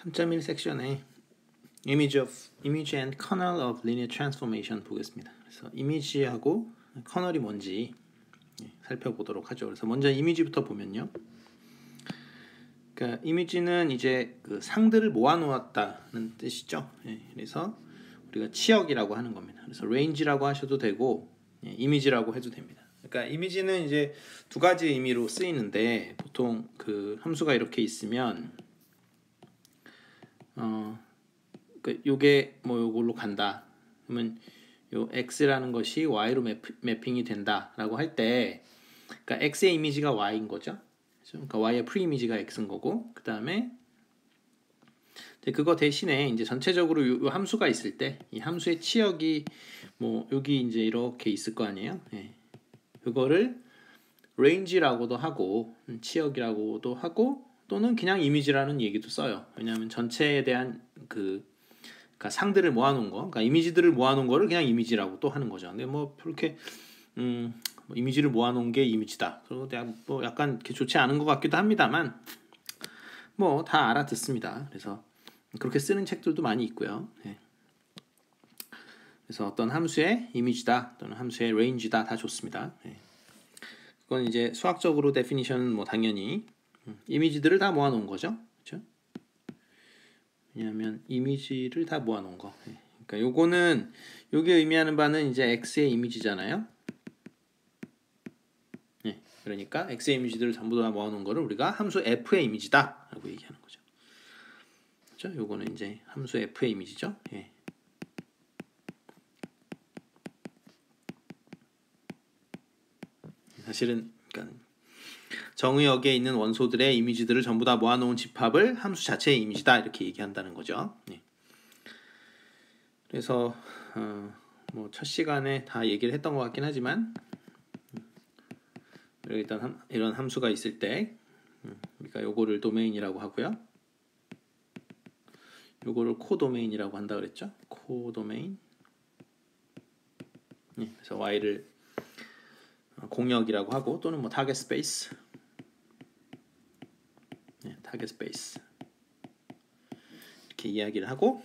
3.1 섹션에 image and kernel of linear transformation 보겠습니다. 그래서 이미지하고 커널이 뭔지 살펴보도록 하죠. 그래서 먼저 이미지부터 보면요. 그러니까 이미지는 이제 그 상들을 모아놓았다는 뜻이죠. 그래서 우리가 치역이라고 하는 겁니다. 그래서 range라고 하셔도 되고 이미지라고 해도 됩니다. 그러니까 이미지는 이제 두 가지 의미로 쓰이는데 보통 그 함수가 이렇게 있으면 요게 뭐 요걸로 간다. 그러면 요 x라는 것이 y로 매핑이 된다라고 할 때, 그러니까 x의 이미지가 y인 거죠. 그러니까 y의 프리 이미지가 x인 거고, 그 다음에 그거 대신에 이제 전체적으로 요 함수가 있을 때 이 함수의 치역이 뭐 여기 이제 이렇게 있을 거 아니에요. 그거를 range라고도 하고 치역이라고도 하고 또는 그냥 이미지라는 얘기도 써요. 왜냐하면 전체에 대한 그러니까 상들을 모아놓은 거, 그러니까 이미지들을 모아놓은 거를 그냥 이미지라고 또 하는 거죠. 근데 뭐 그렇게 이미지를 모아놓은 게 이미지다. 그리고 뭐 약간 이렇게 좋지 않은 것 같기도 합니다만 뭐 다 알아듣습니다. 그래서 그렇게 쓰는 책들도 많이 있고요. 그래서 어떤 함수의 이미지다 또는 함수의 range다 다 좋습니다. 그건 이제 수학적으로 데피니션은 뭐 당연히 이미지들을 다 모아놓은 거죠. 그렇죠? 왜냐하면 이미지를 다 모아놓은 거. 그러니까 요거는 요게 의미하는 바는 이제 x의 이미지잖아요. 그러니까 x의 이미지들을 전부 다 모아놓은 거를 우리가 함수 f의 이미지다라고 얘기하는 거죠. 그렇죠? 요거는 이제 함수 f의 이미지죠. 사실은 그러니까 정의역에 있는 원소들의 이미지들을 전부 다 모아놓은 집합을 함수 자체의 이미지다 이렇게 얘기한다는 거죠. 그래서 뭐 첫 시간에 다 얘기를 했던 것 같긴 하지만 일단 이런 함수가 있을 때 우리가 요거를 도메인이라고 하고요. 요거를 코도메인이라고 한다 그랬죠. 코도메인. 그래서 y를 공역이라고 하고 또는 뭐 타겟 스페이스. 타겟 스페이스. 이렇게 이야기를 하고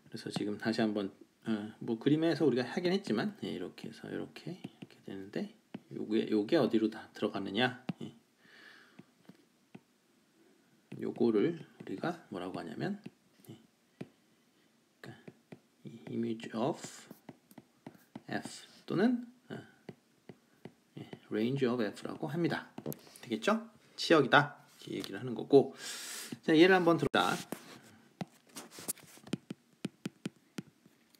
그래서 지금 다시 한번 뭐 그림에서 우리가 하긴 했지만 이렇게 해서 이렇게 되는데 요게 어디로 다 들어가느냐? 요거를 우리가 뭐라고 하냐면 그러니까 image of f 또는 range of f라고 합니다. 되겠죠? 치역이다 이렇게 얘기를 하는 거고. 자, 얘를 한번 들어보자.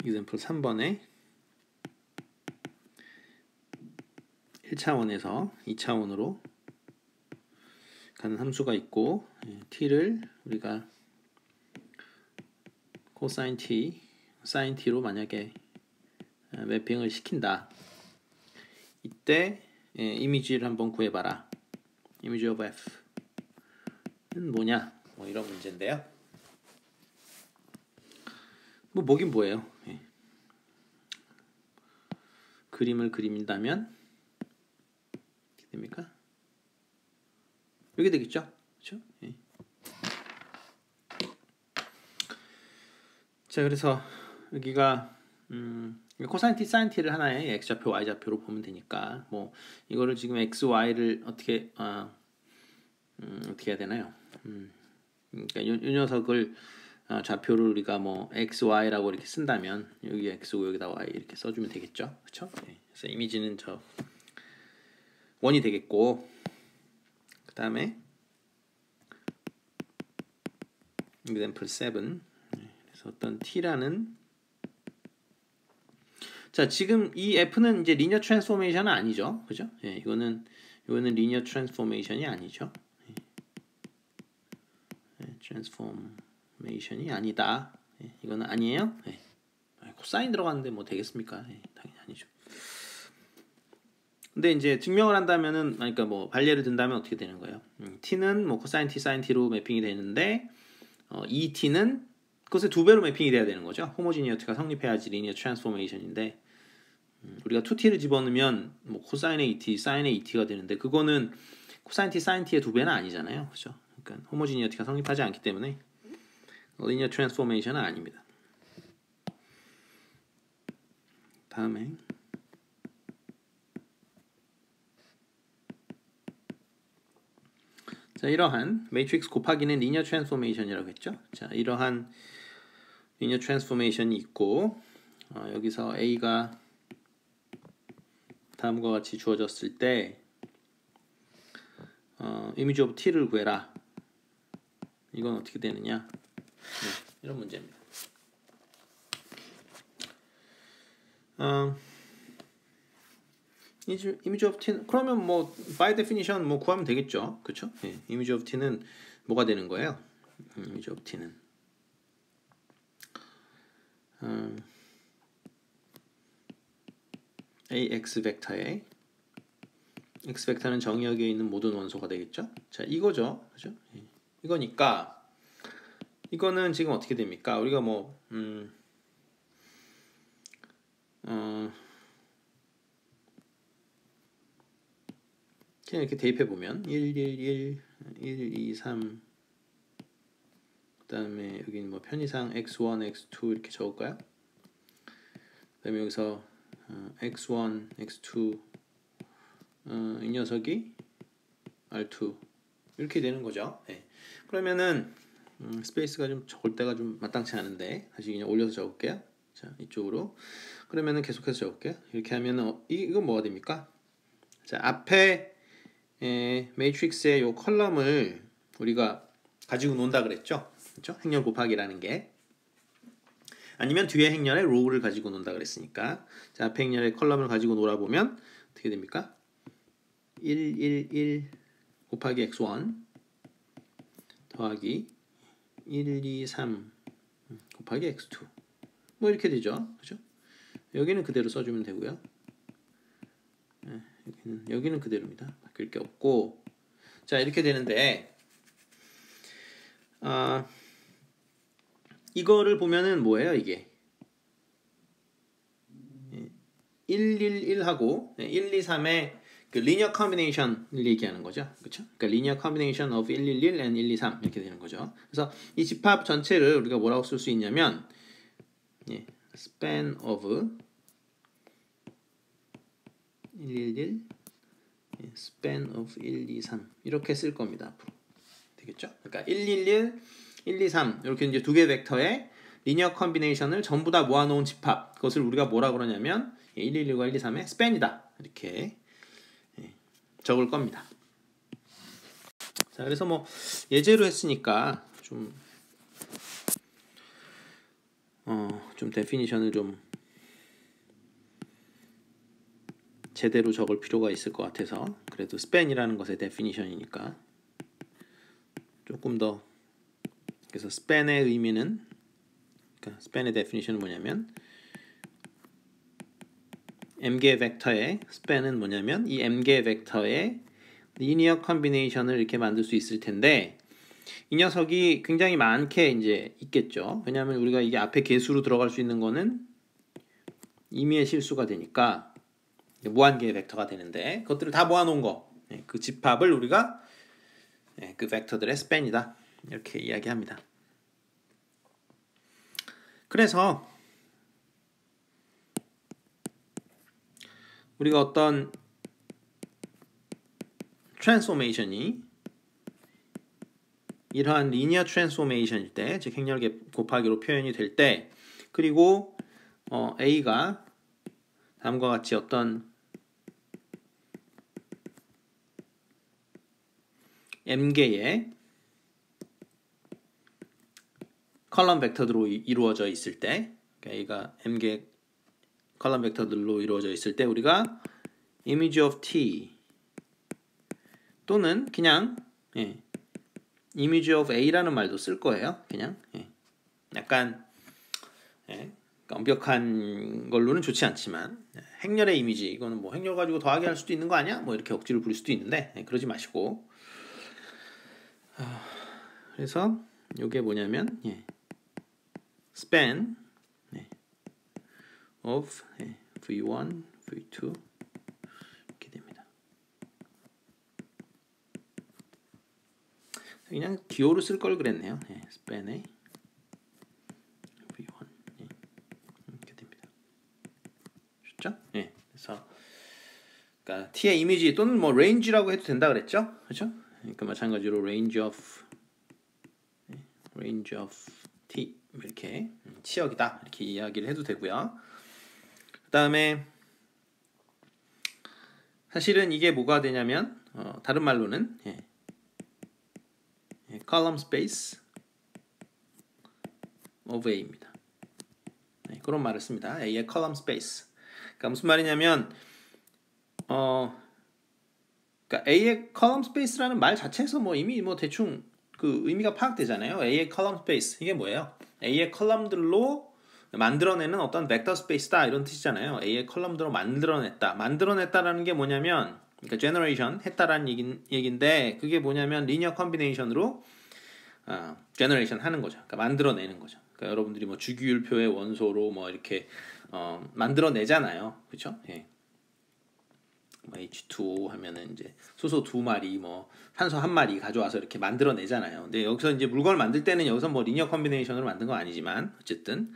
example 3번에 1차원에서 2차원으로 가는 함수가 있고 t를 우리가 코사인 t, 사인 t로 만약에 매핑을 시킨다. 이때 이미지를 한번 구해봐라. image of f는 뭐냐? 뭐 이런 문제인데요. 뭐 뭐긴 뭐예요. 그림을 그린다면 어떻게 됩니까? 이렇게 되겠죠? 그렇죠? 자, 그래서 여기가 코사인 t, 사인 t를 하나의 x좌표, y좌표로 보면 되니까 뭐 이거를 지금 x, y를 어떻게 해야 되나요? 그러니까 이 녀석을 좌표를 우리가 뭐 x, y라고 이렇게 쓴다면 여기 x고 여기다 y 이렇게 써주면 되겠죠, 그렇죠? 그래서 이미지는 저 원이 되겠고, 그 다음에 example 7. 그래서 어떤 t라는 자 지금 이 f는 이제 리니어 트랜스포메이션은 아니죠, 그죠? 이거는 리니어 트랜스포메이션이 아니죠. 트랜스포메이션이 아니다. 이거는 아니에요. 코사인 들어갔는데 뭐 되겠습니까? 당연히 아니죠. 근데 이제 증명을 한다면은, 그러니까 뭐 반례를 든다면 어떻게 되는 거예요? t는 뭐 코사인 t, 사인 t로 매핑이 되는데 이 t는 그것의 2배로 매핑이 돼야 되는 거죠. 호모지니어티가 성립해야지 리니어 트랜스포메이션인데 우리가 2t를 집어넣으면 뭐 코사인의 2t, 사인의 2t가 되는데 그거는 코사인 t, 사인 t의 2배는 아니잖아요, 그렇죠? 그러니까 호모지니어티가 성립하지 않기 때문에 리니어 트랜스포메이션은 아닙니다. 다음에 자, 이러한 매트릭스 곱하기는 리니어 트랜스포메이션이라고 했죠. 자, 이러한 리니어 트랜스포메이션이 있고 여기서 A가 다음과 같이 주어졌을 때 이미지 오브 T를 구해라. 이건 어떻게 되느냐? 네, 이런 문제입니다. 이미지 오브 T는 그러면 뭐 by definition 뭐 구하면 되겠죠, 그렇죠? 네, 이미지 오브 T는 뭐가 되는 거예요? 이미지 오브 T는 AX 벡터에 X 벡터는 정의역에 있는 모든 원소가 되겠죠? 자, 이거죠, 그렇죠? 네. 이거니까 이거는 지금 어떻게 됩니까? 우리가 뭐 그냥 이렇게 대입해 보면 1, 1, 1, 1, 2, 3 그다음에 여기는 뭐 편의상 x1, x2 이렇게 적을까요? 그다음에 여기서 x1, x2 이 녀석이 r2 이렇게 되는 거죠. 네. 그러면은 스페이스가 좀 적을 때가 좀 마땅치 않은데 다시 그냥 올려서 적을게요. 자, 이쪽으로. 그러면은 계속해서 적을게요. 이렇게 하면은 이건 뭐가 됩니까? 자, 앞에 매트릭스의 요 컬럼을 우리가 가지고 논다 그랬죠? 그렇죠? 행렬 곱하기라는 게. 아니면 뒤에 행렬의 로우를 가지고 논다 그랬으니까. 자, 앞에 행렬의 컬럼을 가지고 놀아보면 어떻게 됩니까? 1, 1, 1 곱하기 x1 더하기 1, 2, 3 곱하기 x2 뭐 이렇게 되죠. 그죠? 여기는 그대로 써주면 되고요. 여기는 그대로입니다. 바뀔 게 없고. 자, 이렇게 되는데 이거를 보면은 뭐예요, 이게? 111하고 1, 2, 3의 그 리니어 컨비네이션을 얘기하는 거죠. 그렇죠? 그러니까 리니어 컨비네이션 of 111 and 1, 2, 3 이렇게 되는 거죠. 그래서 이 집합 전체를 우리가 뭐라고 쓸 수 있냐면 span of 111 span of 1, 2, 3 이렇게 쓸 겁니다. 앞으로. 되겠죠? 그러니까 111, 1, 2, 3 이렇게 이제 두 개 벡터의 리니어 컨비네이션을 전부 다 모아놓은 집합. 그것을 우리가 뭐라 그러냐면 111과 1, 2, 3의 스팬이다. 이렇게 적을 겁니다. 자, 그래서 뭐 예제로 했으니까 좀 데피니션을 좀 제대로 적을 필요가 있을 것 같아서 그래도 스팬이라는 것의 데피니션이니까 조금 더 그래서 스팬의 의미는 그러니까 스팬의 데피니션은 뭐냐면 m개 벡터의 스팬은 뭐냐면 이 m개 벡터의 리니어 컨비네이션을 이렇게 만들 수 있을 텐데 이 녀석이 굉장히 많게 이제 있겠죠. 왜냐하면 우리가 이게 앞에 개수로 들어갈 수 있는 거는 임의의 실수가 되니까 무한개의 벡터가 되는데 그것들을 다 모아놓은 거, 그 집합을 우리가 그 벡터들의 스팬이다 이렇게 이야기합니다. 그래서 우리가 어떤 트랜스포메이션이 이러한 리니어 트랜스포메이션일 때, 즉 행렬 곱하기로 표현이 될 때, 그리고 A가 다음과 같이 어떤 m개의 컬럼 벡터들로 이루어져 있을 때, A가 m개 컬럼 벡터들로 이루어져 있을 때 우리가 image of T 또는 그냥 image of A라는 말도 쓸 거예요. 그냥 약간 완벽한 걸로는 좋지 않지만 행렬의 이미지 이거는 뭐 행렬 가지고 더하기 할 수도 있는 거 아니야? 뭐 이렇게 억지로 부릴 수도 있는데 그러지 마시고 그래서 이게 뭐냐면 span of V1, V2 이렇게 됩니다. 그냥 기호를 쓸 걸 그랬네요. 예, span에 v1 예, 이렇게 됩니다. 좋죠? 예, 그래서 그러니까 t의 이미지 또는 뭐 range라고 해도 된다 그랬죠? 그렇죠? 그러니까 마찬가지로 range of t 이렇게 치역이다 이렇게 이야기를 해도 되고요. 그 다음에 사실은 이게 뭐가 되냐면 다른 말로는 column space of A입니다. 네, 그런 말을 씁니다. A의 column space. 그러니까 무슨 말이냐면 그러니까 A의 column space라는 말 자체에서 뭐 이미 뭐 대충 그 의미가 파악되잖아요. A의 column space 이게 뭐예요? A의 컬럼들로 만들어내는 어떤 벡터 스페이스다 이런 뜻이잖아요. A의 컬럼들로 만들어냈다라는 게 뭐냐면 그러니까 generation 했다라는 얘기인데 그게 뭐냐면 리니어 컴비네이션으로 generation 하는 거죠. 그러니까 만들어내는 거죠. 그러니까 여러분들이 뭐 주기율표의 원소로 뭐 이렇게 만들어내잖아요. 그렇죠? 예. 뭐 H2O 하면은 이제 수소 2마리 뭐 산소 1마리 가져와서 이렇게 만들어내잖아요. 근데 여기서 이제 물건을 만들 때는 여기서 뭐 리니어 컴비네이션으로 만든 건 아니지만 어쨌든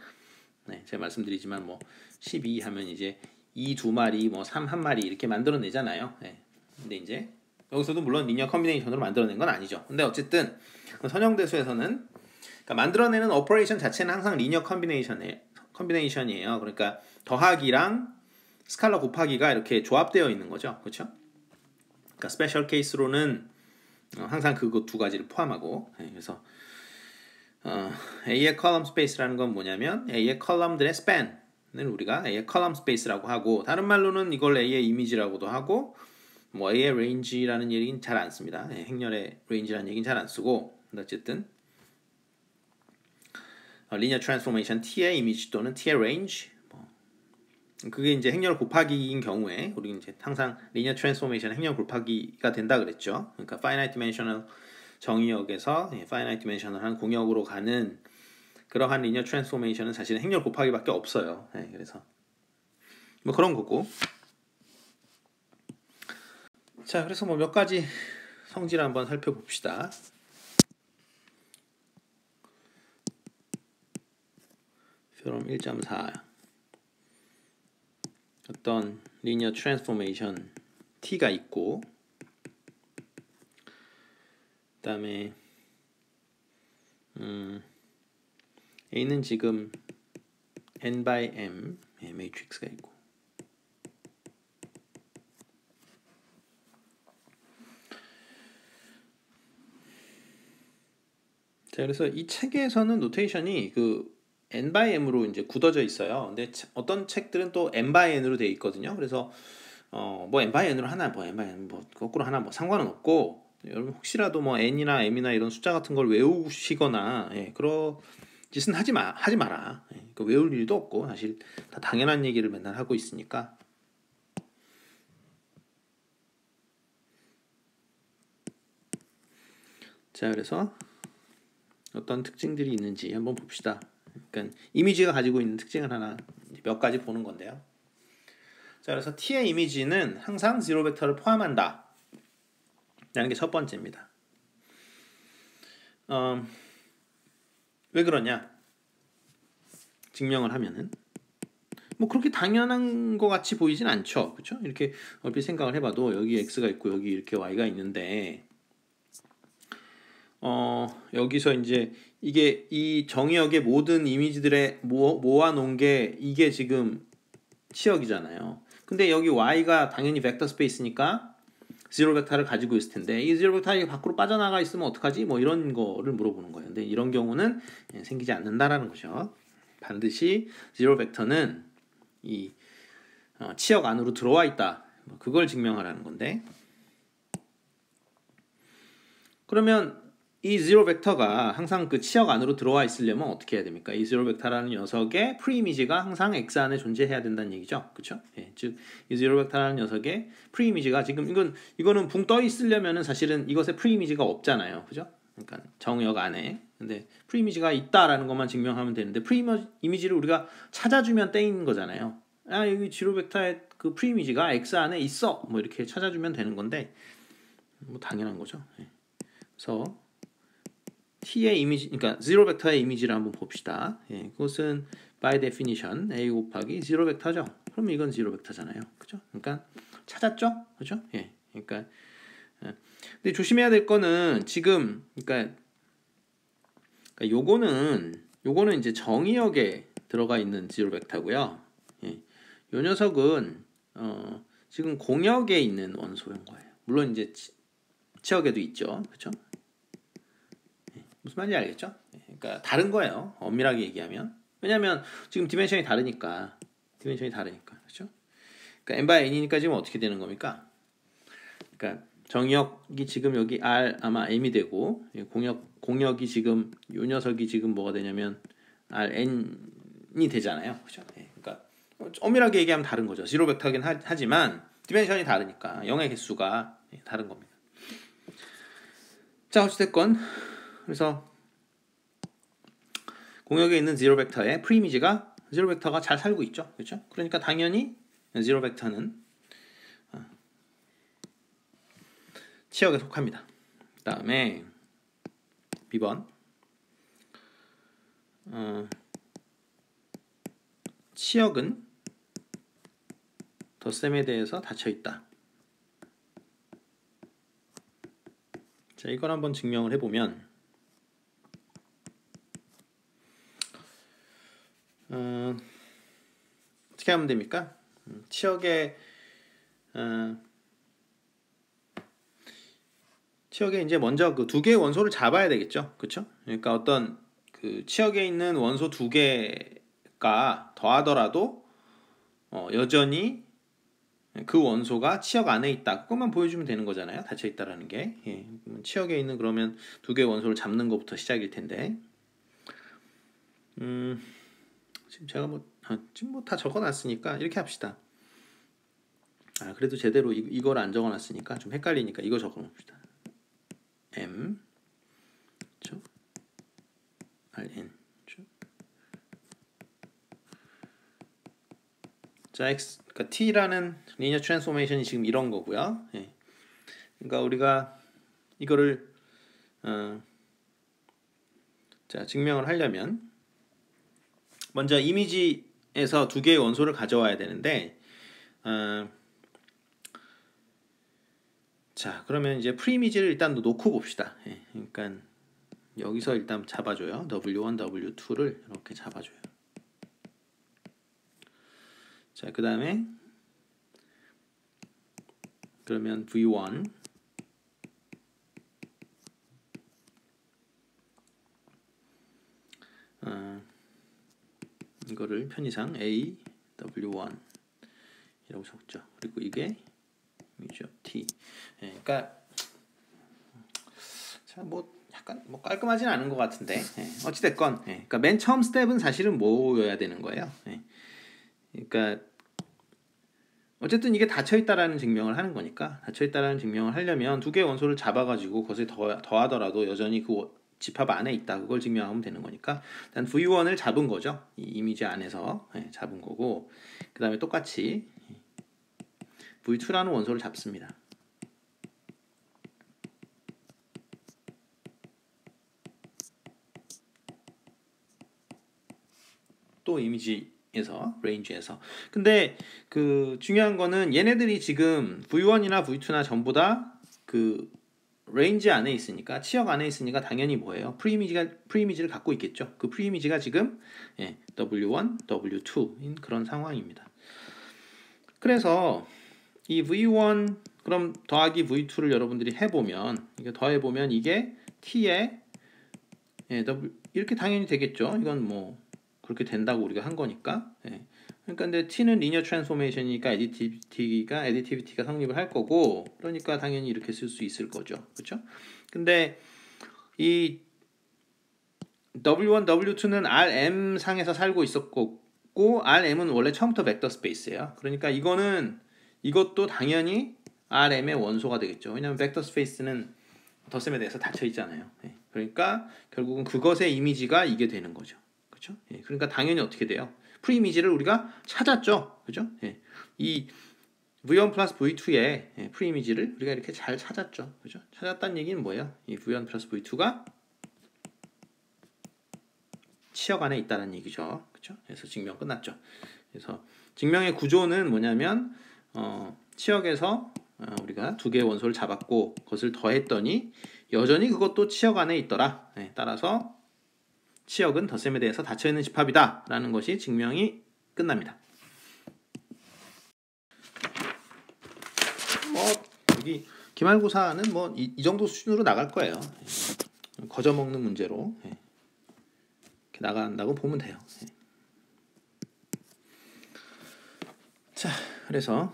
네, 제가 말씀드리지만 뭐 12 하면 이제 2 2마리 뭐 3 1마리 이렇게 만들어내잖아요. 네. 근데 이제 여기서도 물론 리니어 컴비네이션으로 만들어낸 건 아니죠. 근데 어쨌든 선형대수에서는 그러니까 만들어내는 오퍼레이션 자체는 항상 리니어 컴비네이션이에요. 그러니까 더하기랑 스칼라 곱하기가 이렇게 조합되어 있는 거죠. 그렇죠? 그러니까 스페셜 케이스로는 항상 그거 두 가지를 포함하고 그래서 A의 컬럼 스페이스라는 건 뭐냐면 A의 컬럼들의 span을 우리가 A의 컬럼 스페이스라고 하고 다른 말로는 이걸 A의 이미지라고도 하고 뭐 A의 range라는 얘기는 잘 안 씁니다. 행렬의 range라는 얘기는 잘 안 쓰고 어쨌든 linear transformation T의 이미지 또는 T의 range 그게 이제 행렬 곱하기인 경우에 우리는 이제 항상 linear transformation 행렬 곱하기가 된다 그랬죠. 그러니까 finite dimensional 정의역에서 finite dimensional한 공역으로 가는 그러한 linear transformation은 사실은 행렬 곱하기밖에 없어요. 그래서 뭐 그런 거고. 자, 그래서 뭐 몇 가지 성질을 한번 살펴봅시다. 그럼 1.4 어떤 linear transformation t가 있고 그 다음에 A는 지금 n by m 매트릭스가 있고 자, 그래서 이 책에서는 노테이션이 그 n by m으로 이제 굳어져 있어요. 근데 어떤 책들은 또 n by n으로 되어 있거든요. 그래서 뭐 n by n으로 하나, 뭐 n by n 뭐 거꾸로 하나 뭐 상관은 없고 여러분 혹시라도 뭐 n이나 m이나 이런 숫자 같은 걸 외우시거나 그런 짓은 하지 마라. 그 외울 일도 없고 사실 다 당연한 얘기를 맨날 하고 있으니까. 자, 그래서 어떤 특징들이 있는지 한번 봅시다. 그러니까 이미지가 가지고 있는 특징을 하나 몇 가지 보는 건데요. 자, 그래서 T의 이미지는 항상 제로 벡터를 포함한다 라는 게 첫 번째입니다. 왜 그러냐? 증명을 하면은 뭐 그렇게 당연한 것 같이 보이진 않죠. 그렇죠? 이렇게 얼핏 생각을 해봐도 여기 X가 있고 여기 이렇게 Y가 있는데 여기서 이제 이게 이 정의역의 모든 이미지들의 모아놓은 게 이게 지금 치역이잖아요. 근데 여기 Y가 당연히 벡터 스페이스니까 제로 벡터를 가지고 있을 텐데 이 제로 벡터가 밖으로 빠져나가 있으면 어떡하지? 뭐 이런 거를 물어보는 거예요. 근데 이런 경우는 생기지 않는다라는 거죠. 반드시 제로 벡터는 이 치역 안으로 들어와 있다. 그걸 증명하라는 건데 그러면 이 제로 벡터가 항상 그 치역 안으로 들어와 있으려면 어떻게 해야 됩니까? 이 제로 벡터라는 녀석의 프리이미지가 항상 X 안에 존재해야 된다는 얘기죠. 그렇죠? 즉 이 제로 벡터라는 녀석의 프리이미지가 지금 이거는 붕 떠 있으려면은 사실은 이것의 프리이미지가 없잖아요. 그죠? 그러니까 정역 안에. 근데 프리이미지가 있다라는 것만 증명하면 되는데 프리이미지를 우리가 찾아주면 떼인 거잖아요. 여기 제로 벡터의 그 프리이미지가 X 안에 있어. 뭐 이렇게 찾아주면 되는 건데 뭐 당연한 거죠. 그래서 t의 이미지, 그러니까 0 벡터의 이미지를 한번 봅시다. 예, 그것은 by definition a 곱하기 0 벡터죠. 그럼 이건 0 벡터잖아요. 그죠? 그러니까 찾았죠? 그죠? 예. 그러니까 근데 조심해야 될 거는 지금 그러니까 요거는 이제 정의역에 들어가 있는 0 벡터고요. 예. 요 녀석은 지금 공역에 있는 원소인 거예요. 물론 이제 치역에도 있죠. 그렇죠? 예. 무슨 말인지 알겠죠? 예. 그러니까 다른 거예요. 엄밀하게 얘기하면. 왜냐면 지금 디멘션이 다르니까. 그렇죠? 그러니까 n by n이니까 지금 어떻게 되는 겁니까? 그러니까 정역이 지금 여기 R 아마 M이 되고 공역이 지금 요 녀석이 지금 뭐가 되냐면 RN이 되잖아요. 그죠? 네, 그러니까 엄밀하게 얘기하면 다른 거죠. 0 벡터긴 하지만 디멘션이 다르니까 0의 개수가 다른 겁니다. 자, 어찌됐건 그래서 공역에 있는 0 벡터의 프리미지가 0 벡터가 잘 살고 있죠. 그렇죠? 그러니까 당연히 0 벡터는 치역에 속합니다. 그 다음에 B번 치역은 덧셈에 대해서 닫혀있다. 자, 이걸 한번 증명을 해보면 어떻게 하면 됩니까? 치역에 이제 먼저 그 두 개의 원소를 잡아야 되겠죠. 그렇죠? 그러니까 어떤 그 치역에 있는 원소 두 개가 더하더라도 여전히 그 원소가 치역 안에 있다. 그것만 보여주면 되는 거잖아요. 닫혀 있다라는 게. 예. 치역에 있는 그러면 두 개의 원소를 잡는 것부터 시작일 텐데. 지금 제가 지금 뭐 다 적어놨으니까 이렇게 합시다. 그래도 제대로 이걸 안 적어놨으니까 좀 헷갈리니까 이거 적어놓읍시다. M RN 자, X, 그러니까 T라는 리니어 트랜스포메이션이 지금 이런 거고요. 예. 그러니까 우리가 이거를 자, 증명을 하려면 먼저 이미지에서 두 개의 원소를 가져와야 되는데 자, 그러면 이제 프리이미지를 일단 놓고 봅시다. 예. 그러니까 여기서 일단 잡아줘요. W1, W2를 이렇게 잡아줘요. 자, 그 다음에 그러면 V1 이거를 편의상 A, W1 이라고 적죠. 그리고 이게 이미지 T. 예, 그러니까 자, 뭐 약간 뭐 깔끔하진 않은 것 같은데 예, 어찌됐건 그러니까 맨 처음 스텝은 사실은 뭐여야 되는 거예요. 예. 그러니까 어쨌든 이게 닫혀있다라는 증명을 하는 거니까 닫혀있다라는 증명을 하려면 두 개의 원소를 잡아가지고 그것을 더하더라도 여전히 그 집합 안에 있다. 그걸 증명하면 되는 거니까 일단 V1을 잡은 거죠. 이 이미지 안에서 잡은 거고 그 다음에 똑같이 V2라는 원소를 잡습니다. 또 이미지에서 레인지에서 근데 그 중요한 거는 얘네들이 지금 V1이나 V2나 전부 다 그 레인지 안에 있으니까 치역 안에 있으니까 당연히 뭐예요? 프리이미지를 갖고 있겠죠. 그 프리이미지가 지금 W1, W2인 그런 상황입니다. 그래서 이 V1 그럼 더하기 V2를 여러분들이 해보면 이게 더해보면 이게 T에 이렇게 당연히 되겠죠. 이건 뭐 그렇게 된다고 우리가 한 거니까. 그러니까 근데 T는 리니어 트랜스포메이션이니까 애디티비티가 성립을 할 거고 그러니까 당연히 이렇게 쓸 수 있을 거죠. 그렇죠? 근데 이 W1, W2는 RM 상에서 살고 있었고 RM은 원래 처음부터 벡터 스페이스예요. 그러니까 이것도 당연히 RM의 원소가 되겠죠. 왜냐하면 벡터 스페이스는 덧셈에 대해서 닫혀 있잖아요. 그러니까 결국은 그것의 이미지가 이게 되는 거죠. 그렇죠? 그러니까 당연히 어떻게 돼요? 프리이미지를 우리가 찾았죠. 그죠? 이 V1 플러스 V2의 프리이미지를 우리가 이렇게 잘 찾았죠. 그죠? 찾았다는 얘기는 뭐예요? 이 V1 플러스 V2가 치역 안에 있다는 얘기죠. 그렇죠? 그래서 증명 끝났죠. 그래서 증명의 구조는 뭐냐면 치역에서 우리가 두 개의 원소를 잡았고 그것을 더했더니 여전히 그것도 치역 안에 있더라. 네, 따라서 치역은 덧셈에 대해서 닫혀있는 집합이다 라는 것이 증명이 끝납니다. 뭐 여기 기말고사는 뭐 이 정도 수준으로 나갈 거예요. 거저먹는 문제로 이렇게 나간다고 보면 돼요. 자, 그래서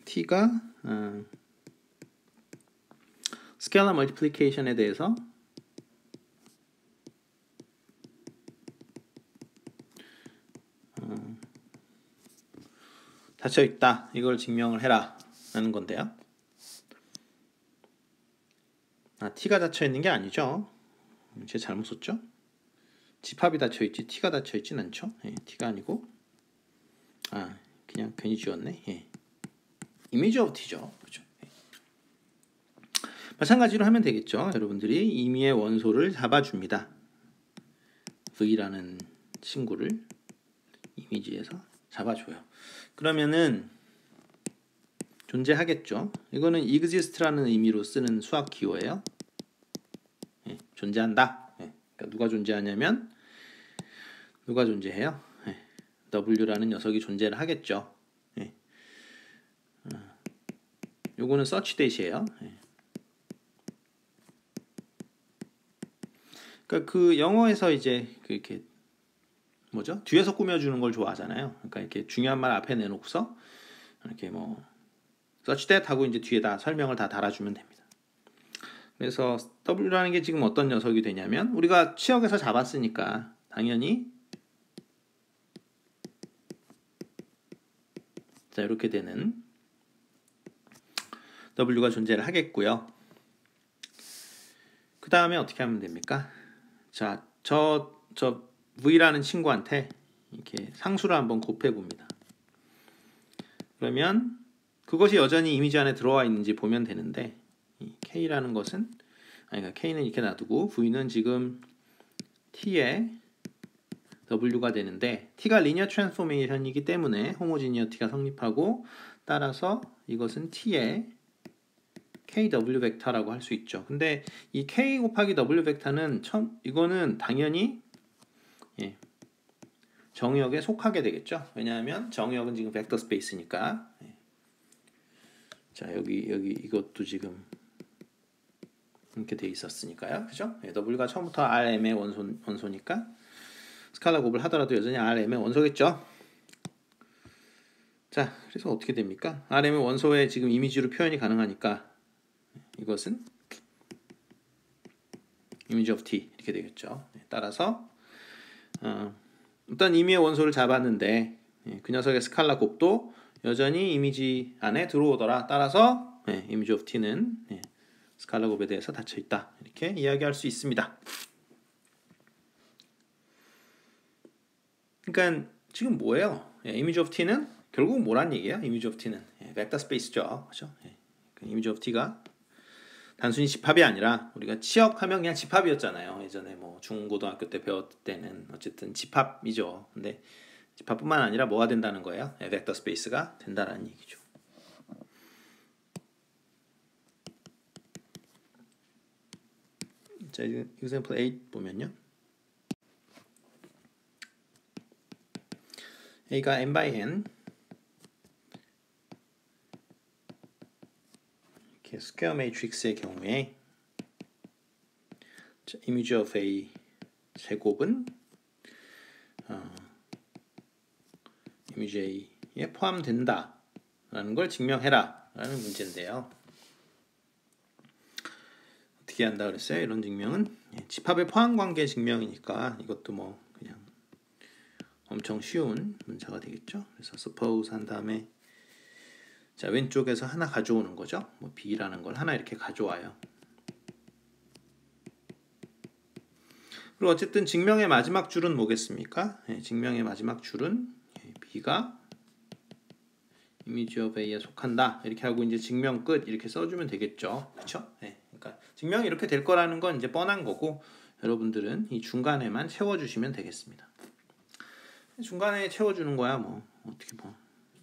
t가 스케일러 멀티플리케이션에 대해서 닫혀 있다. 이걸 증명을 해라 라는 건데요. t가 닫혀 있는 게 아니죠. 제가 잘못 썼죠. 집합이 닫혀 있지 t가 닫혀 있진 않죠. t가 아니고 그냥 괜히 지웠네. 이미지 오브 t죠. 그렇죠. 마찬가지로 하면 되겠죠. 여러분들이 임의의 원소를 잡아줍니다. v라는 친구를 이미지에서 잡아줘요. 그러면은 존재하겠죠. 이거는 exist라는 의미로 쓰는 수학 기호예요. 존재한다. 그러니까 누가 존재하냐면 누가 존재해요? W라는 녀석이 존재를 하겠죠. 요거는 search dat이에요. 그러니까 그 영어에서 이제 그렇게 뭐죠? 뒤에서 꾸며주는 걸 좋아하잖아요. 그러니까 이렇게 중요한 말 앞에 내놓고서 이렇게 뭐 search that 하고 이제 뒤에다 설명을 다 달아주면 됩니다. 그래서 W라는 게 지금 어떤 녀석이 되냐면 우리가 치역에서 잡았으니까 당연히 자 이렇게 되는 W가 존재를 하겠고요. 그 다음에 어떻게 하면 됩니까? 자, 저 V라는 친구한테 이렇게 상수를 한번 곱해 봅니다. 그러면 그것이 여전히 이미지 안에 들어와 있는지 보면 되는데 이 K라는 것은 그러니까 K는 이렇게 놔두고 V는 지금 T에 W가 되는데 T가 리니어 트랜스포메이션이기 때문에 호모지니어티가 성립하고 따라서 이것은 T의 KW 벡터라고 할 수 있죠. 근데 이 K 곱하기 W 벡터는 이거는 당연히 정의역에 속하게 되겠죠. 왜냐하면 정의역은 지금 벡터 스페이스니까. 자 여기 이것도 지금 이렇게 돼 있었으니까요. 그죠? W가 처음부터 RM의 원소니까 스칼라 곱을 하더라도 여전히 RM의 원소겠죠. 자 그래서 어떻게 됩니까? RM의 원소에 지금 이미지로 표현이 가능하니까 이것은 image of t 이렇게 되겠죠. 따라서 일단 임의의 원소를 잡았는데 그 녀석의 스칼라 곱도 여전히 이미지 안에 들어오더라. 따라서 image of t는 스칼라 곱에 대해서 닫혀 있다. 이렇게 이야기할 수 있습니다. 그러니까 지금 뭐예요? image of t는 결국 뭐란 얘기예요? image of t는 벡터 스페이스죠. 그렇죠? image of t가 단순히 집합이 아니라 우리가 치역하면 그냥 집합이었잖아요. 예전에 뭐 중고등학교 때 배웠을 때는 어쨌든 집합이죠. 근데 집합뿐만 아니라 뭐가 된다는 거예요? 벡터 스페이스가 된다라는 얘기죠. 자, example 8 보면요. A가 n by n 이렇게 스퀘어 매트릭스의 경우에 image of A 제곱은 image A에 포함된다 라는 걸 증명해라 라는 문제인데요. 어떻게 한다 그랬어요? 이런 증명은 집합의 포함관계 증명이니까 이것도 뭐 그냥 엄청 쉬운 문자가 되겠죠. 그래서 suppose 한 다음에 자 왼쪽에서 하나 가져오는 거죠. 뭐 B라는 걸 하나 이렇게 가져와요. 그리고 어쨌든 증명의 마지막 줄은 뭐겠습니까? 증명의 마지막 줄은 B가 image of A에 속한다. 이렇게 하고 이제 증명 끝 이렇게 써주면 되겠죠. 그렇죠? 그러니까 증명이 이렇게 될 거라는 건 이제 뻔한 거고 여러분들은 이 중간에만 채워주시면 되겠습니다. 중간에 채워주는 거야 뭐 어떻게 뭐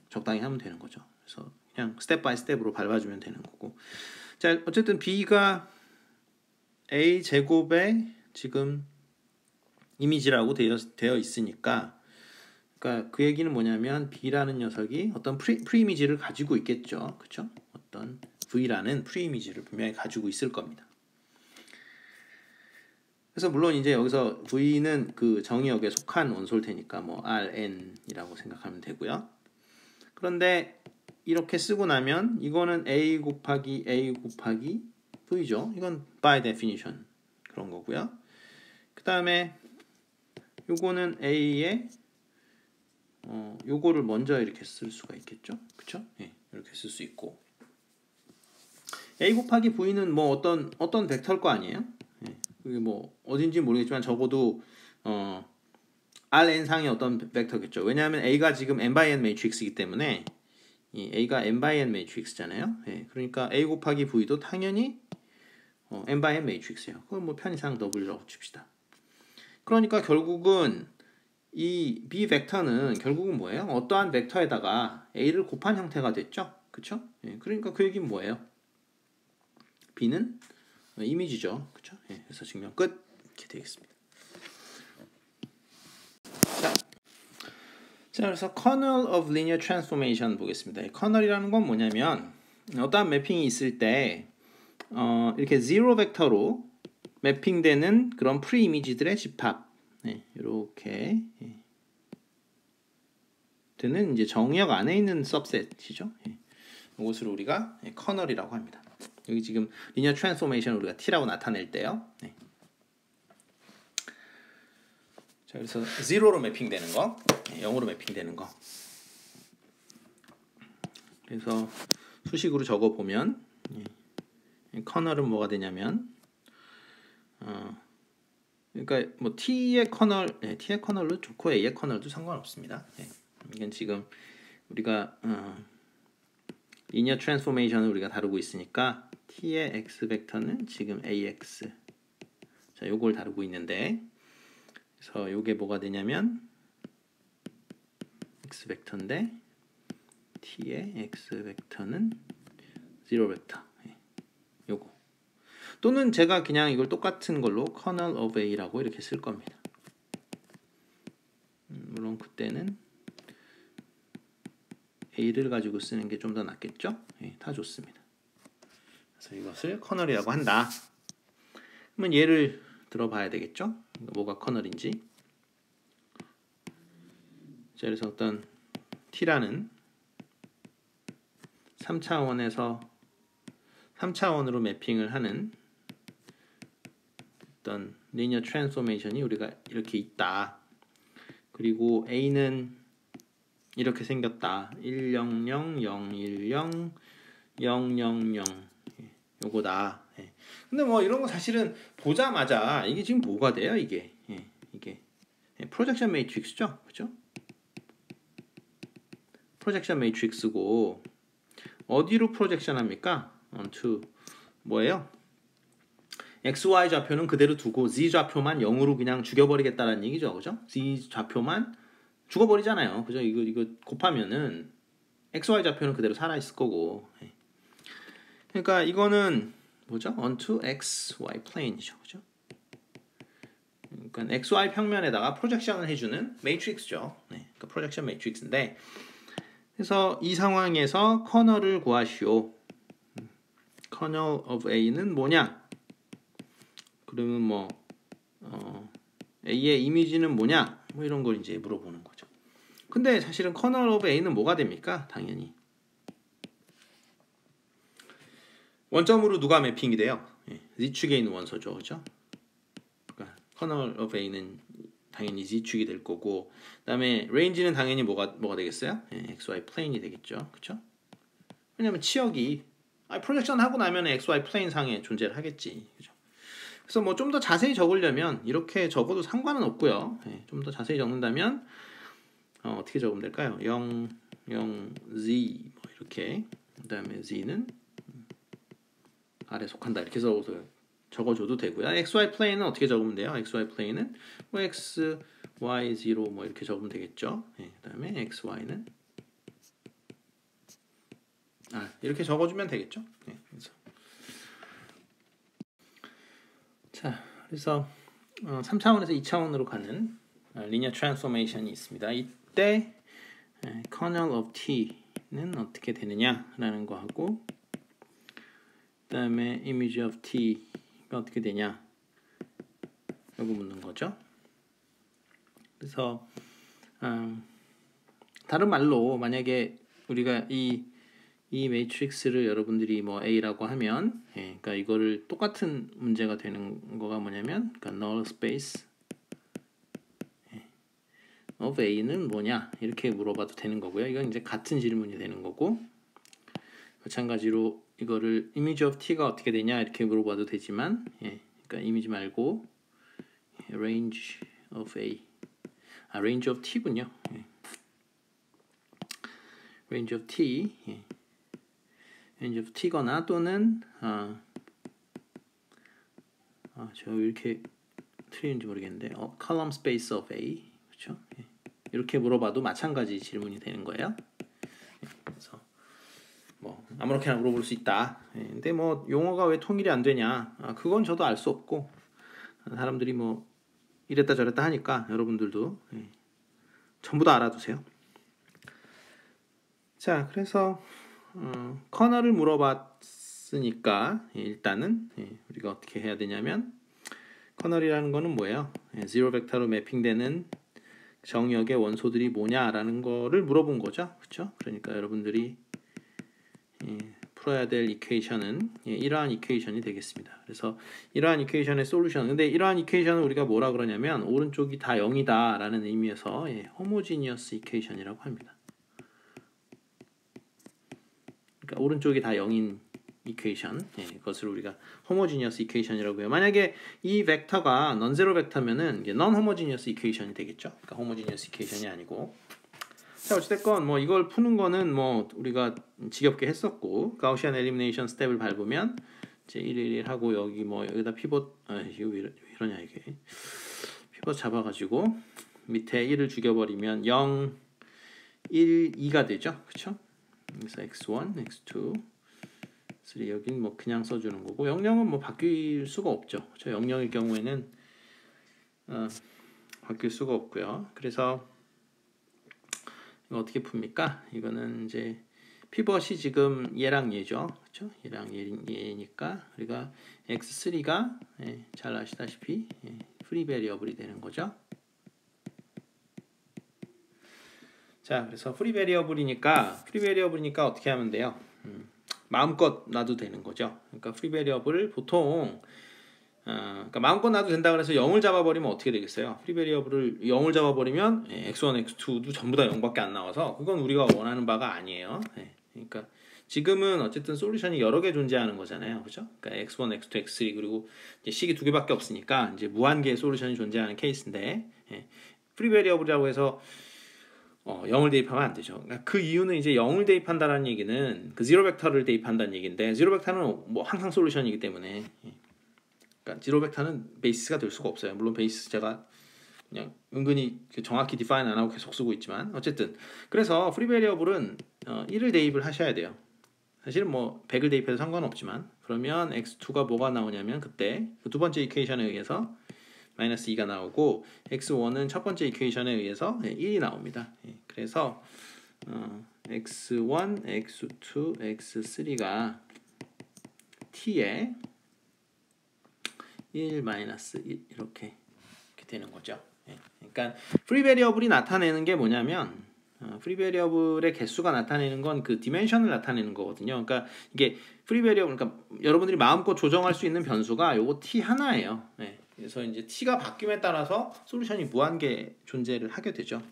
적당히 하면 되는 거죠. 그래서 그냥 스텝 바이 스텝으로 밟아주면 되는 거고. 자, 어쨌든 b가 a 제곱의 지금 이미지라고 되어 있으니까, 그러니까 그 얘기는 뭐냐면 b라는 녀석이 어떤 프리이미지를 가지고 있겠죠, 그렇죠? 어떤 v라는 프리이미지를 분명히 가지고 있을 겁니다. 그래서 물론 이제 여기서 v는 그 정의역에 속한 원소일 테니까 뭐 rn이라고 생각하면 되고요. 그런데 이렇게 쓰고 나면 이거는 a 곱하기 v죠. 이건 by definition 그런 거고요. 그 다음에 요거는 a에 요거를 먼저 이렇게 쓸 수가 있겠죠, 그렇죠? 예, 이렇게 쓸 수 있고 a 곱하기 v는 뭐 어떤 벡터일 거 아니에요? 예, 그게 뭐 어딘지 모르겠지만 적어도 Rn 상의 어떤 벡터겠죠. 왜냐하면 a가 지금 n by n 매트릭스이기 때문에 이 a가 n by n 매트릭스잖아요. 예, 그러니까 a 곱하기 v도 당연히 n by n 매트릭스예요. 그건 뭐 편의상 W라고 칩시다. 그러니까 결국은 이 b 벡터는 결국은 뭐예요? 어떠한 벡터에다가 a를 곱한 형태가 됐죠, 그렇죠? 예, 그러니까 그 얘기는 뭐예요? b는 이미지죠, 그렇죠? 예, 그래서 증명 끝 이렇게 되겠습니다. 자, 그래서 kernel of linear transformation 보겠습니다. kernel이라는 건 뭐냐면 어떠한 매핑이 있을 때 이렇게 zero 벡터로 매핑되는 그런 프리이미지들의 집합, 네, 이렇게 되는 이제 정의역 안에 있는 서브셋이죠. 예, 이것을 우리가 kernel이라고 합니다. 여기 지금 linear transformation 우리가 t라고 나타낼 때요. 네. 자, 그래서 0로 매핑되는 거, 0으로 매핑되는 거. 그래서 수식으로 적어 보면 커널은 뭐가 되냐면 그러니까 뭐 t의 커널, t의 커널도 좋고 a의 커널도 상관없습니다. 이건 지금 우리가 리니어 트랜스포메이션을 우리가 다루고 있으니까 t의 x 벡터는 지금 ax. 자, 요걸 다루고 있는데 그래서 요게 뭐가 되냐면 x 벡터인데 t의 x 벡터는 0 벡터. 요거. 또는 제가 그냥 이걸 똑같은 걸로 kernel of a라고 이렇게 쓸 겁니다. 물론 그때는 a를 가지고 쓰는 게 좀 더 낫겠죠? 예, 다 좋습니다. 그래서 이것을 kernel이라고 한다. 그러면 예를 들어봐야 되겠죠? 뭐가 kernel인지. 자, 그래서 어떤 t라는 3차원으로 매핑을 하는 어떤 리니어 트랜스포메이션이 우리가 이렇게 있다. 그리고 a는 이렇게 생겼다. 100, 010, 000 요거다. 근데 뭐 이런 거 사실은 보자마자 이게 지금 뭐가 돼요? 이게 프로젝션 매트릭스죠, 그렇죠? 프로젝션 매트릭스고 어디로 프로젝션 합니까? onto 뭐예요? XY 좌표는 그대로 두고 Z 좌표만 0으로 그냥 죽여버리겠다라는 얘기죠, 그죠? Z 좌표만 죽어버리잖아요, 그죠? 이거 곱하면은 XY 좌표는 그대로 살아있을 거고. 그러니까 이거는 뭐죠? onto XY plane이죠, 그죠? 그러니까 XY 평면에다가 프로젝션을 해주는 매트릭스죠. 그러니까 프로젝션 매트릭스인데, 그래서 이 상황에서 커널을 구하시오. kernel of A는 뭐냐? 그러면 뭐 A의 이미지는 뭐냐? 뭐 이런 걸 이제 물어보는 거죠. 근데 사실은 kernel of A는 뭐가 됩니까? 당연히 원점으로 누가 매핑이 돼요? Z축에 있는 원소죠, 그렇죠? 그러니까 kernel of A는 당연히 Z축이 될 거고, 그다음에 range는 당연히 뭐가 되겠어요? XY 플레인이 되겠죠, 그렇죠? 왜냐면 치역이 프로젝션 하고 나면 XY 플레인 상에 존재를 하겠지, 그죠? 그래서 뭐 좀 더 자세히 적으려면 이렇게 적어도 상관은 없고요. 좀 더 자세히 적는다면 어떻게 적으면 될까요? 0, 0, Z 뭐 이렇게. 그다음에 Z는 R에 속한다 이렇게 적어줘도 되고요. XY 플레인은 어떻게 적으면 돼요? XY 플레인은 뭐 X, Y, 0 뭐 이렇게 적으면 되겠죠. 네, 그다음에 XY는 이렇게 적어주면 되겠죠. 네, 그래서 3차원에서 2차원으로 가는 리니어 트랜스포메이션이 있습니다. 이때 kernel of t는 어떻게 되느냐라는 거 하고 그 다음에 image of t가 어떻게 되냐 라고 묻는 거죠. 그래서 다른 말로 만약에 우리가 이 매트릭스를 여러분들이 뭐 A라고 하면 그러니까 이거를 똑같은 문제가 되는 거가 뭐냐면 그러니까 null space of A는 뭐냐 이렇게 물어봐도 되는 거고요. 이건 이제 같은 질문이 되는 거고 마찬가지로 이거를 image of t가 어떻게 되냐 이렇게 물어봐도 되지만 그러니까 이미지 말고 range of A range of t군요. range of t range of t거나 또는 제가 왜 이렇게 틀리는지 모르겠는데 column space of A 그렇죠? 이렇게 물어봐도 마찬가지 질문이 되는 거예요. 그래서 뭐 아무렇게나 물어볼 수 있다. 근데 뭐 용어가 왜 통일이 안 되냐? 그건 저도 알 수 없고 사람들이 뭐 이랬다 저랬다 하니까 여러분들도 전부 다 알아두세요. 자, 그래서 커널을 물어봤으니까 일단은 우리가 어떻게 해야 되냐면 커널이라는 거는 뭐예요? 제로 벡터로 매핑되는 정역의 원소들이 뭐냐라는 거를 물어본 거죠. 그렇죠? 그러니까 여러분들이 풀어야 될 이퀘이션은 이러한 이퀘이션이 되겠습니다. 그래서 이러한 이퀘이션의 솔루션. 근데 이러한 이퀘이션은 우리가 뭐라 그러냐면 오른쪽이 다 0이다 라는 의미에서 호모지니어스 이퀘이션이라고 합니다. 그러니까 오른쪽이 다 0인 이퀘이션. 그것을 우리가 호모지니어스 이퀘이션이라고 해요. 만약에 이 벡터가 넌제로 벡터면은 이게 넌 호모지니어스 이퀘이션이 되겠죠. 그러니까 호모지니어스 이퀘이션이 아니고. 자, 어찌됐건 뭐 이걸 푸는 거는 뭐 우리가 지겹게 했었고 가우시안 엘리미네이션 스텝을 밟으면 이제 111 하고 여기 뭐 여기다 피벗 이거 왜 이러냐 이게 피벗 잡아가지고 밑에 1을 죽여버리면 0, 1, 2가 되죠. 그쵸? 그래서 x1, x2, 3 여긴 뭐 그냥 써주는 거고 00은 뭐 바뀔 수가 없죠. 그쵸? 00일 경우에는 바뀔 수가 없고요. 그래서 이거 어떻게 풉니까? 이거는 이제 피벗이 지금 얘랑 얘죠. 그렇죠? 얘랑 얘니까 우리가 x3가 잘 아시다시피 프리 베리어블이 되는 거죠. 자, 그래서 프리 베리어블이니까 어떻게 하면 돼요? 마음껏 놔도 되는 거죠. 그러니까 프리 베리어블을 보통 그러니까 마음껏 놔도 된다 그래서 0을 잡아버리면 어떻게 되겠어요? 프리 베리어블을 0을 잡아버리면 x1, x2도 전부 다 0밖에 안 나와서 그건 우리가 원하는 바가 아니에요. 그러니까 지금은 어쨌든 솔루션이 여러 개 존재하는 거잖아요. 그죠? 그러니까 x1, x2, x3 그리고 이제 식이 두 개밖에 없으니까 이제 무한개의 솔루션이 존재하는 케이스인데 프리 베리어블이라고 해서 0을 대입하면 안 되죠. 그러니까 그 이유는 이제 0을 대입한다는 얘기는 그 제로 벡터를 대입한다는 얘기인데 제로 벡터는 뭐 항상 솔루션이기 때문에 그러니까 제로 벡터는 베이스가 될 수가 없어요. 물론 베이스 제가 그냥 은근히 정확히 디파인 안 하고 계속 쓰고 있지만 어쨌든 그래서 프리 베리어블은 1을 대입을 하셔야 돼요. 사실은 뭐 100을 대입해도 상관없지만 그러면 x2가 뭐가 나오냐면 그때 그 두 번째 이퀘이션에 의해서 마이너스 2가 나오고 x1은 첫 번째 이퀘이션에 의해서 1이 나옵니다. 그래서 x1, x2, x3가 t에 1, 마이너스 1 이렇게 되는 거죠. 그러니까 프리 베리어블이 나타내는 게 뭐냐면 프리 베리어블의 개수가 나타내는 건 그 디멘션을 나타내는 거거든요. 그러니까 이게 프리 베리어블 그러니까 여러분들이 마음껏 조정할 수 있는 변수가 요거 t 하나예요. 그래서 이제 t가 바뀜에 따라서 솔루션이 무한개 존재를 하게 되죠.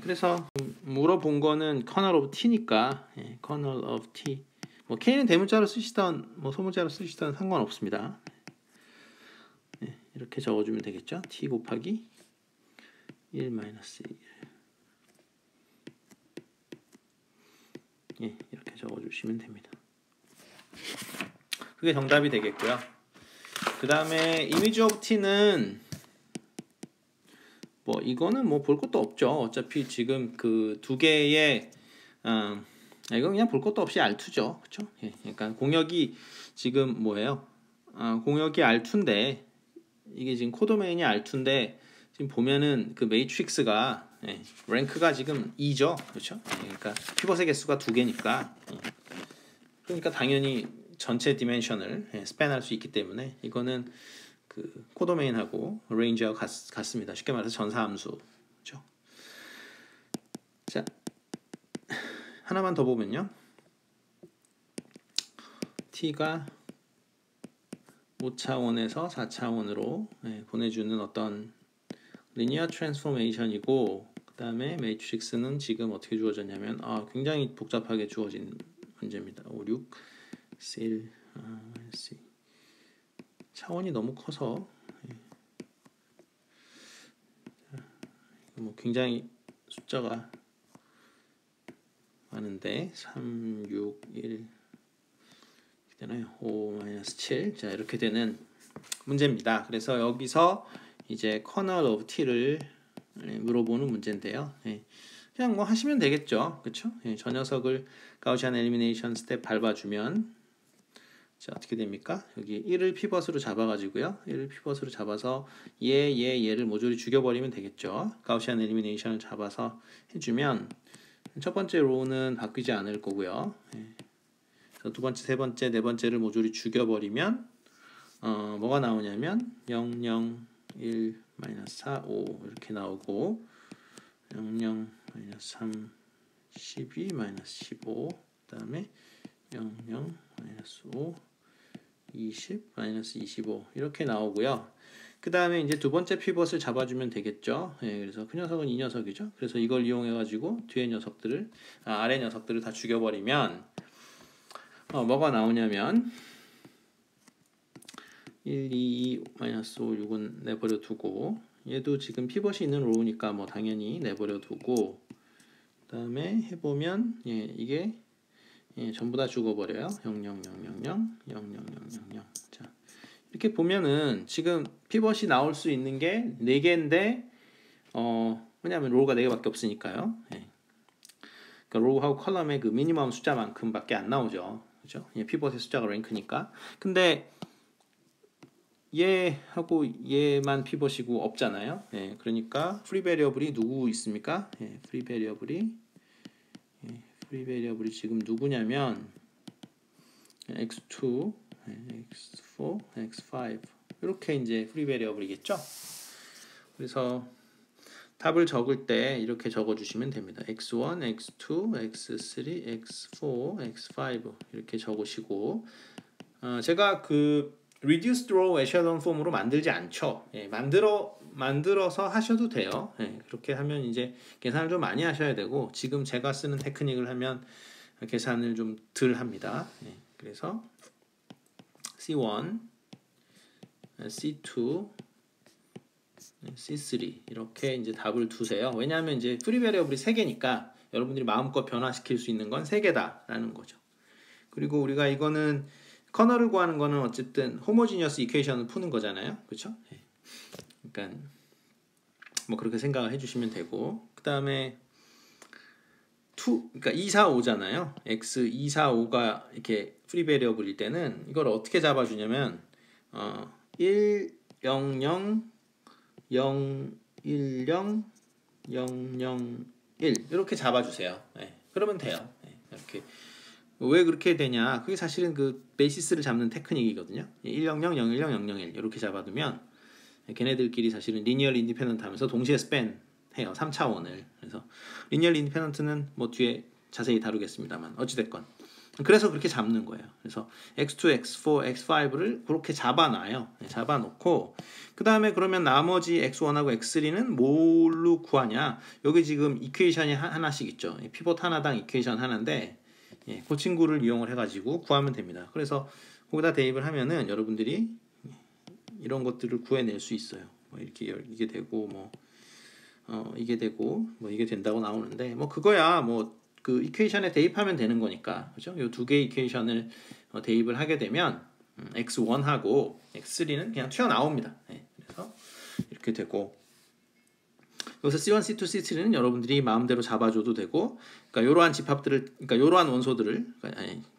그래서 물어본 거는 kernel of t니까 kernel of t 뭐 k는 대문자로 쓰시던 뭐 소문자로 쓰시던 상관없습니다. 이렇게 적어주면 되겠죠. t 곱하기 1 마이너스 1 이렇게 적어주시면 됩니다. 그게 정답이 되겠고요. 그 다음에 이미지 오브 t는 뭐 이거는 뭐 볼 것도 없죠. 어차피 지금 그 두 개의 이건 그냥 볼 것도 없이 R2죠. 그렇죠? 예, 그러니까 공역이 지금 뭐예요? 공역이 R2인데 이게 지금 코도메인이 R2인데 지금 보면은 그 매트릭스가 랭크가 지금 2죠. 그렇죠? 그러니까 피벗의 개수가 2개니까 그러니까 당연히 전체 디멘션을 스팬할 수 있기 때문에 이거는 그 코도메인하고 레인지하고 같습니다. 쉽게 말해서 전사함수. 그렇죠? 자, 하나만 더 보면요. t가 5차원에서 4차원으로 보내주는 어떤 리니어 트랜스포메이션이고 그 다음에 매트릭스는 지금 어떻게 주어졌냐면 굉장히 복잡하게 주어진 문제입니다. 5, 6, 7, 차원이 너무 커서 뭐 굉장히 숫자가 많은데 3, 6, 1 되나요? 5-7 자 이렇게 되는 문제입니다. 그래서 여기서 이제 kernel of t를 물어보는 문제인데요. 그냥 뭐 하시면 되겠죠. 그렇죠? 저 녀석을 가우시안 엘리미네이션 스텝 밟아주면 자 어떻게 됩니까? 여기 1을 피벗으로 잡아가지고요. 1을 피벗으로 잡아서 얘를 모조리 죽여버리면 되겠죠. 가우시안 엘리미네이션을 잡아서 해주면 첫 번째 로우는 바뀌지 않을 거고요. 두 번째, 세 번째, 네 번째를 모조리 죽여버리면 뭐가 나오냐면 0, 0, 1, 마이너스 4, 5 이렇게 나오고 0, 0, 마이너스 3, 12, 마이너스 15 그 다음에 0, 0, 마이너스 5, 20, 마이너스 25 이렇게 나오고요. 그 다음에 이제 두 번째 피벗을 잡아주면 되겠죠. 그래서 그 녀석은 이 녀석이죠. 그래서 이걸 이용해가지고 뒤에 녀석들을 아래 녀석들을 다 죽여버리면 뭐가 나오냐면 1, 2, 마이너스 5, 6은 내버려 두고 얘도 지금 피벗이 있는 로우니까 뭐 당연히 내버려 두고 그 다음에 해보면 이게 전부 다 죽어버려요. 0, 0, 0, 0, 0, 0, 0, 0, 0, 0. 자, 이렇게 보면은 지금 피벗이 나올 수 있는 게 4개인데 왜냐하면 로우가 4개밖에 없으니까요. 그러니까 로우하고 컬럼의 그 미니멈 숫자만큼밖에 안 나오죠. 그죠? 피벗의 숫자가 랭크니까. 근데 얘하고 얘만 피벗이고 없잖아요. 그러니까 프리 베리어블이 누구 있습니까? 프리 베리어블이 지금 누구냐면 x2, x4, x5 이렇게 이제 프리 베리어블이겠죠. 그래서 답을 적을 때 이렇게 적어주시면 됩니다. x1, x2, x3, x4, x5 이렇게 적으시고 제가 그 reduced row echelon form으로 만들지 않죠. 만들어서 하셔도 돼요. 그렇게 하면 이제 계산을 좀 많이 하셔야 되고 지금 제가 쓰는 테크닉을 하면 계산을 좀 덜 합니다. 그래서 C1, C2, C3 이렇게 이제 답을 두세요. 왜냐하면 이제 프리 베리어블이 3개니까 여러분들이 마음껏 변화시킬 수 있는 건 3개다라는 거죠. 그리고 우리가 이거는 커널을 구하는 거는 어쨌든 호모지니어스 이퀘이션을 푸는 거잖아요. 그렇죠? 그러니까 뭐 그렇게 생각을 해 주시면 되고 그다음에 그러니까 2, 4, 5잖아요. x 2, 4, 5가 이렇게 프리 베리어블일 때는 이걸 어떻게 잡아 주냐면 1, 0, 0 0, 1, 0, 0, 0, 1 이렇게 잡아주세요. 그러면 돼요. 이렇게 왜 그렇게 되냐? 그게 사실은 그 베이시스를 잡는 테크닉이거든요. 1, 0, 0, 0, 1, 0, 0, 0, 1 이렇게 잡아두면 걔네들끼리 사실은 리니얼 인디펜던트 하면서 동시에 스팬 해요. 3차원을. 그래서 리니얼 인디펜던트는 뭐 뒤에 자세히 다루겠습니다만 어찌됐건 그래서 그렇게 잡는 거예요. 그래서 x2, x4, x5를 그렇게 잡아놔요. 잡아놓고 그 다음에 그러면 나머지 x1하고 x3는 뭘로 구하냐? 여기 지금 이퀘이션이 하나씩 있죠. 피벗 하나당 이퀘이션 하나인데 그 친구를 이용을 해가지고 구하면 됩니다. 그래서 거기다 대입을 하면은 여러분들이 이런 것들을 구해낼 수 있어요. 뭐 이렇게 이게 되고 뭐 이게 되고 뭐 이게 된다고 나오는데 뭐 그거야 뭐 그 이퀘이션에 대입하면 되는 거니까 그죠? 이 두 개의 이퀘이션을 대입을 하게 되면 x1하고 x3는 그냥 튀어나옵니다. 그래서 이렇게 되고 여기서 C1, C2, C3는 여러분들이 마음대로 잡아줘도 되고, 그러니까 이러한 집합들을, 그러니까 이러한 원소들을,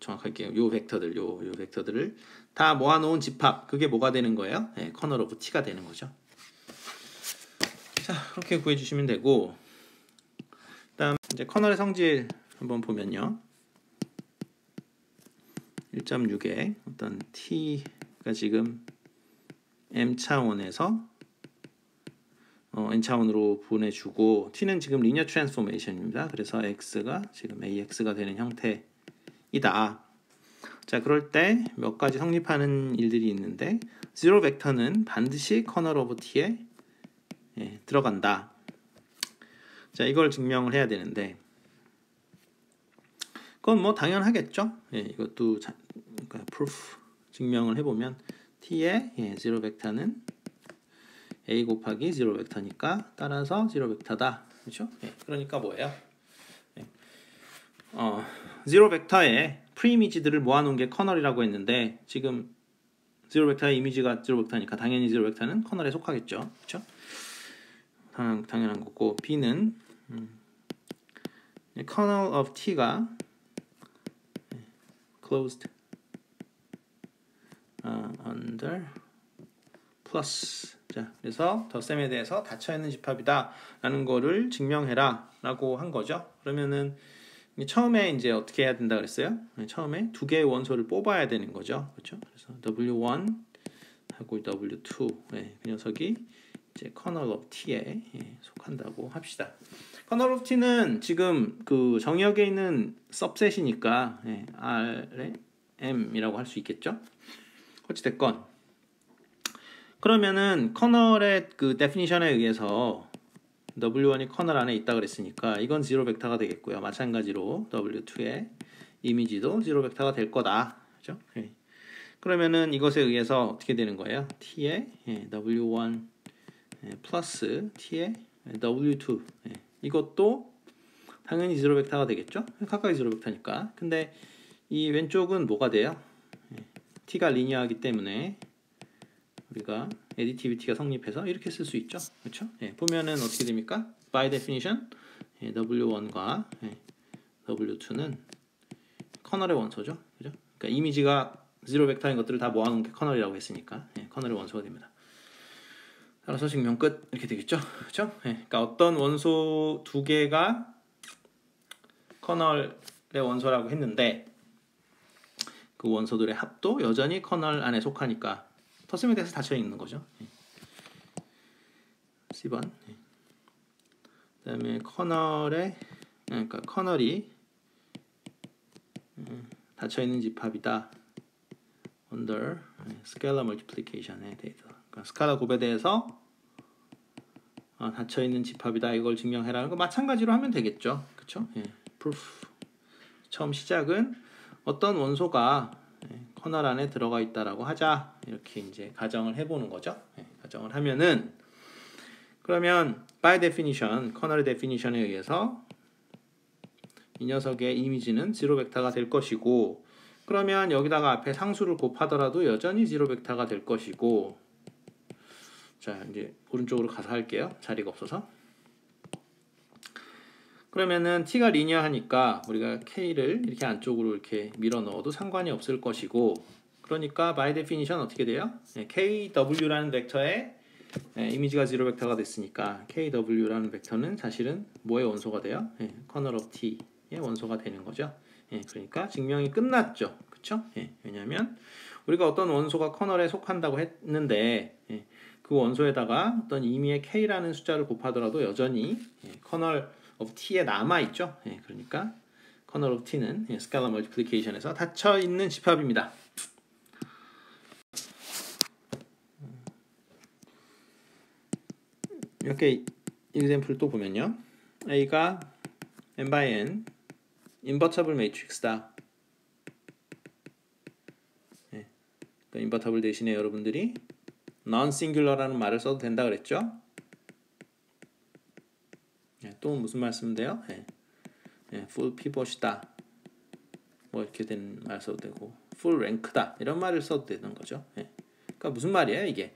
정확하게 요 벡터들, 요 벡터들을 다 모아놓은 집합, 그게 뭐가 되는 거예요? 커널 오브 T가 되는 거죠. 자, 그렇게 구해주시면 되고, 그다음 이제 커널의 성질 한번 보면요, 1.6에 어떤 T가 지금 M 차원에서 n 차원으로 보내주고 t는 지금 리니어 트랜스포메이션입니다. 그래서 x가 지금 ax가 되는 형태이다. 자, 그럴 때 몇 가지 성립하는 일들이 있는데 zero 벡터는 반드시 커널 오브 t에 들어간다. 자, 이걸 증명을 해야 되는데 그건 뭐 당연하겠죠. 이것도 그러니까 proof 증명을 해보면 t의 zero 벡터는 a 곱하기 0 벡터니까 따라서 0 벡터다. 그렇죠? 그러니까 뭐예요? 0 벡터에 프리이미지들을 모아놓은 게 커널이라고 했는데 지금 0 벡터의 이미지가 0 벡터니까 당연히 0 벡터는 커널에 속하겠죠. 그렇죠? 당연한 거고 B는 kernel of T가 closed under plus. 자, 그래서 덧셈에 대해서 닫혀있는 집합이다 라는 거를 증명해라 라고 한 거죠. 그러면은 처음에 이제 어떻게 해야 된다 그랬어요? 처음에 두 개의 원소를 뽑아야 되는 거죠. 그렇죠? 그래서 W1 하고 W2 그 녀석이 이제 kernel of T에 속한다고 합시다. kernel of T는 지금 그 정의역에 있는 subset이니까 R의 M이라고 할 수 있겠죠. 어찌됐건 그러면은 커널의 그 데피니션에 의해서 W1이 커널 안에 있다 그랬으니까 이건 0 벡터가 되겠고요. 마찬가지로 W2의 이미지도 0 벡터가 될 거다. 그렇죠? 그러면은 이것에 의해서 어떻게 되는 거예요? T의 W1 플러스 T의 W2 이것도 당연히 0 벡터가 되겠죠? 각각 0 벡터니까. 근데 이 왼쪽은 뭐가 돼요? T가 리니어하기 때문에 우리가 additivity가 성립해서 이렇게 쓸 수 있죠. 그렇죠? 보면은 어떻게 됩니까? By definition W1과 W2는 커널의 원소죠. 그죠? 그러니까 이미지가 0 벡터인 것들을 다 모아놓은 게 커널이라고 했으니까 커널의 원소가 됩니다. 따라서 증명 끝 이렇게 되겠죠. 그렇죠? 그러니까 어떤 원소 두 개가 커널의 원소라고 했는데 그 원소들의 합도 여전히 커널 안에 속하니까 덧셈에 대해서 닫혀 있는 거죠. C번. 그다음에 그러니까 커널이 닫혀 있는 집합이다. under scalar multiplication에 대해서. 그러니까 스칼라 곱에 대해서 닫혀 있는 집합이다. 이걸 증명해라는 거 마찬가지로 하면 되겠죠. 그렇죠? proof. 처음 시작은 어떤 원소가 커널 안에 들어가 있다라고 하자. 이렇게 이제 가정을 해보는 거죠. 가정을 하면은 그러면 by definition, 커널의 definition에 의해서 이 녀석의 이미지는 0 벡터가 될 것이고 그러면 여기다가 앞에 상수를 곱하더라도 여전히 0 벡터가 될 것이고 자, 이제 오른쪽으로 가서 할게요. 자리가 없어서. 그러면은 T가 리니어하니까 우리가 K를 이렇게 안쪽으로 이렇게 밀어 넣어도 상관이 없을 것이고 그러니까 by definition 어떻게 돼요? KW라는 벡터에 이미지가 0 벡터가 됐으니까 KW라는 벡터는 사실은 뭐의 원소가 돼요? kernel of T의 원소가 되는 거죠. 그러니까 증명이 끝났죠. 그쵸? 왜냐하면 우리가 어떤 원소가 커널에 속한다고 했는데 그 원소에다가 어떤 임의의 K라는 숫자를 곱하더라도 여전히 커널 of T에 남아있죠. 그러니까 kernel of T는 scalar multiplication에서 닫혀있는 집합입니다. 이렇게 example 또 보면요. A가 n by n invertible matrix다. 그러니까 invertible 대신에 여러분들이 non-singular라는 말을 써도 된다 그랬죠. 또 무슨 말씀인데요? full pivot이다. 뭐 이렇게 된 말 써도 되고 full rank다 이런 말을 써도 되는 거죠. 예. 그러니까 무슨 말이에요 이게?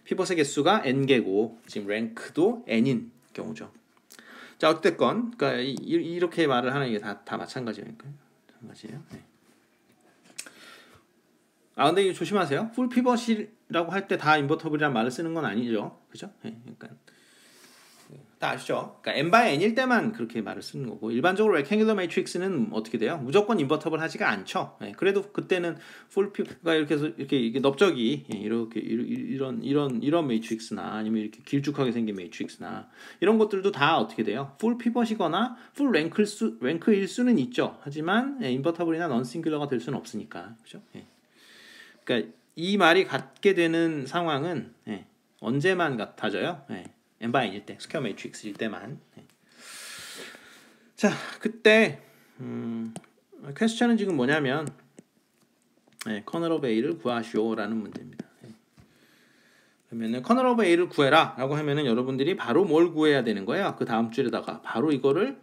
피벗의 개수가 n개고 지금 랭크도 n인 경우죠. 자 어쨌건 그러니까 이렇게 말을 하는 게 다 마찬가지니까요. 마찬가지예요. 네. 아 근데 이거 조심하세요. 풀 피벗이라고 할 때 다 인버터블이란 말을 쓰는 건 아니죠. 그죠? 네. 그러니까 다 아시죠? 그러니까 n by n일 때만 그렇게 말을 쓰는 거고 일반적으로 rectangular matrix는 어떻게 돼요? 무조건 인버터블 하지가 않죠. 예, 그래도 그때는 full 가 이렇게 해서 이렇게 넓적이 이렇게 이런 매트릭스나 아니면 이렇게 길쭉하게 생긴 매트릭스나 이런 것들도 다 어떻게 돼요? full pivot이거나 full 랭크일 수는 있죠. 하지만 인버터블이나 non-singular가 될 수는 없으니까. 그죠? 예. 그러니까 이 말이 갖게 되는 상황은 언제만 같아져요? n by n일 때, 스퀘어 매트릭스일 때만. 자, 그때 퀘스천은 지금 뭐냐면 커널 오브 A를 구하시오라는 문제입니다. 그러면은 커널 오브 A를 구해라라고 하면은 여러분들이 바로 뭘 구해야 되는 거예요? 그 다음 줄에다가 바로 이거를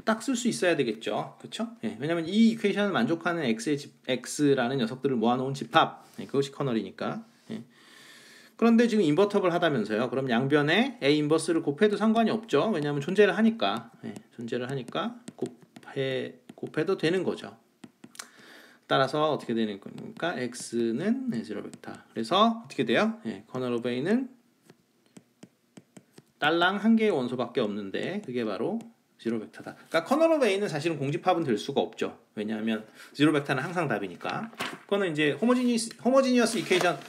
딱 쓸 수 있어야 되겠죠, 그렇죠? 왜냐하면 이 이퀘이션을 만족하는 x라는 녀석들을 모아놓은 집합, 그것이 커널이니까. 그런데 지금 인버터블 하다면서요. 그럼 양변에 A 인버스를 곱해도 상관이 없죠. 왜냐하면 존재를 하니까. 존재를 하니까 곱해도 되는 거죠. 따라서 어떻게 되는 겁니까? X는 0 벡터. 그래서 어떻게 돼요? 커널 오브 A는 딸랑 한 개의 원소밖에 없는데 그게 바로 0 벡터다. 그러니까 커널 오브 A는 사실은 공집합은 될 수가 없죠. 왜냐하면 0 벡터는 항상 답이니까. 그거는 이제 호모지니어스 이퀘이션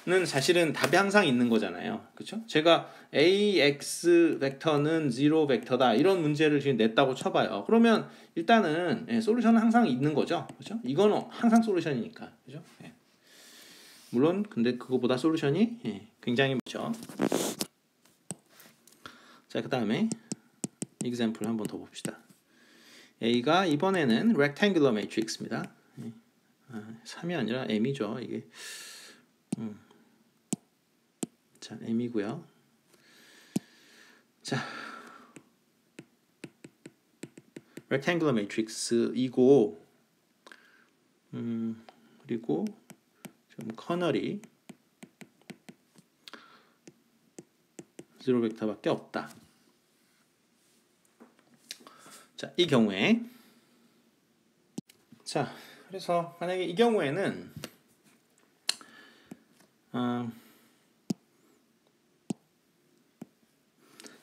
는 사실은 답이 항상 있는 거잖아요. 그렇죠? 제가 AX 벡터는 0 벡터다 이런 문제를 지금 냈다고 쳐봐요. 그러면 일단은 솔루션은 항상 있는 거죠. 그렇죠? 이거는 항상 솔루션이니까. 그렇죠? 물론 근데 그거보다 솔루션이 굉장히 많죠. 자, 그다음에 example 한번 더 봅시다. A가 이번에는 rectangular matrix입니다. 3이 아니라 M이죠. 이게 자, M이고요. 자, rectangular matrix이고, 그리고 좀 커널이 0 벡터밖에 없다. 자, 이 경우에 자, 그래서 만약에 이 경우에는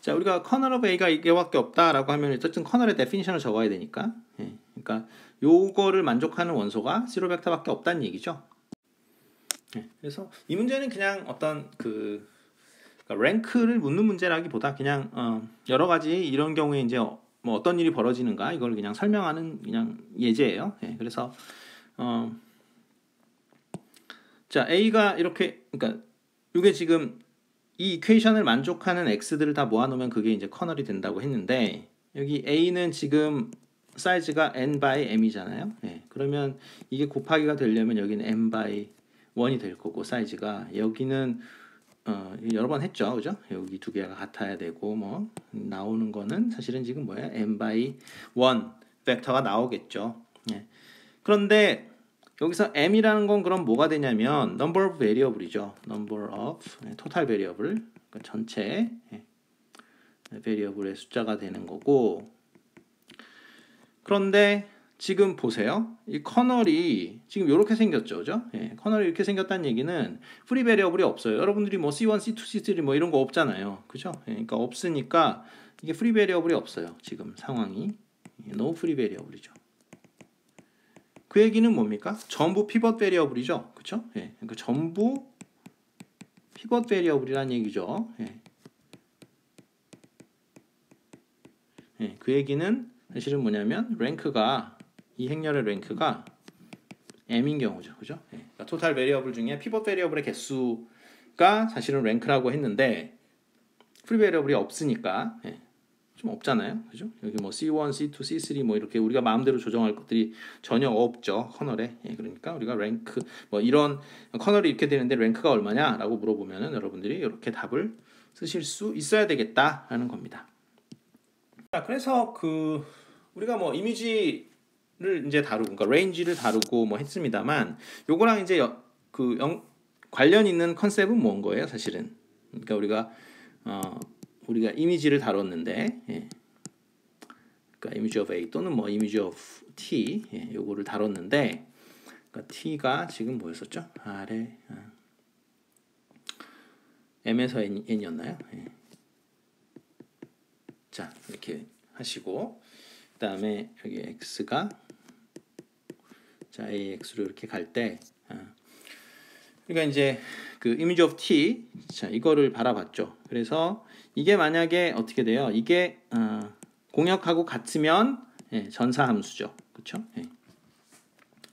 자, 우리가 커널 오브 A가 이게밖에 없다라고 하면 어쨌든 커널의 데피니션을 적어야 되니까. 그러니까 요거를 만족하는 원소가 0 벡터밖에 없다는 얘기죠. 그래서 이 문제는 그냥 어떤 그러니까 랭크를 묻는 문제라기보다 그냥 여러 가지 이런 경우에 이제 뭐 어떤 일이 벌어지는가 이걸 그냥 설명하는 그냥 예제예요. 그래서 자, A가 이렇게 그러니까 이게 지금 이 이퀘이션을 만족하는 x들을 다 모아놓으면 그게 이제 커널이 된다고 했는데 여기 A는 지금 사이즈가 n by m이잖아요. 그러면 이게 곱하기가 되려면 여기는 n by 1이 될 거고 사이즈가 여기는 여러 번 했죠, 그죠? 여기 두 개가 같아야 되고 뭐 나오는 거는 사실은 지금 뭐야? n by 1 벡터가 나오겠죠. 그런데 여기서 m이라는 건 그럼 뭐가 되냐면 number of variable이죠. number of total variable 그러니까 전체 variable의 숫자가 되는 거고 그런데 지금 보세요. 이 커널이 지금 이렇게 생겼죠. 그죠? 커널이 이렇게 생겼다는 얘기는 free variable이 없어요. 여러분들이 뭐 C1, C2, C3 뭐 이런 거 없잖아요. 그죠? 그러니까 없으니까 이게 free variable이 없어요. 지금 상황이 no free variable이죠. 그 얘기는 뭡니까? 전부 피벗 베리어블이죠. 그렇죠? 그러니까 전부 피벗 베리어블이라는 얘기죠. 그 얘기는 사실은 뭐냐면 랭크가 이 행렬의 랭크가 m인 경우죠. 그죠? 그러니까 토탈 베리어블 중에 피벗 베리어블의 개수가 사실은 랭크라고 했는데 프리 베리어블이 없으니까 좀 없잖아요. 그죠? 여기 뭐 C1, C2, C3 뭐 이렇게 우리가 마음대로 조정할 것들이 전혀 없죠. 커널에. 그러니까 우리가 랭크 뭐 이런 커널이 이렇게 되는데 랭크가 얼마냐라고 물어보면은 여러분들이 이렇게 답을 쓰실 수 있어야 되겠다라는 겁니다. 자, 그래서 그 우리가 뭐 이미지 이제 다루고, 그러니까 range를 다루고 뭐 했습니다만, 요거랑 이제 관련 있는 컨셉은 뭔 거예요, 사실은. 그러니까 우리가 이미지를 다뤘는데, 예. 그러니까 image of A 또는 뭐 image of T, 예, 요거를 다뤘는데, 그러니까 T가 지금 뭐였었죠? 아래 M에서 N이었나요? 예. 자, 이렇게 하시고, 그 다음에 여기 X가 자 AX로 이렇게 갈 때, 그러니까 이제 그 image of T, 자 이거를 바라봤죠. 그래서 이게 만약에 어떻게 돼요? 이게 공역하고 같으면, 예, 전사함수죠, 그렇죠? 예.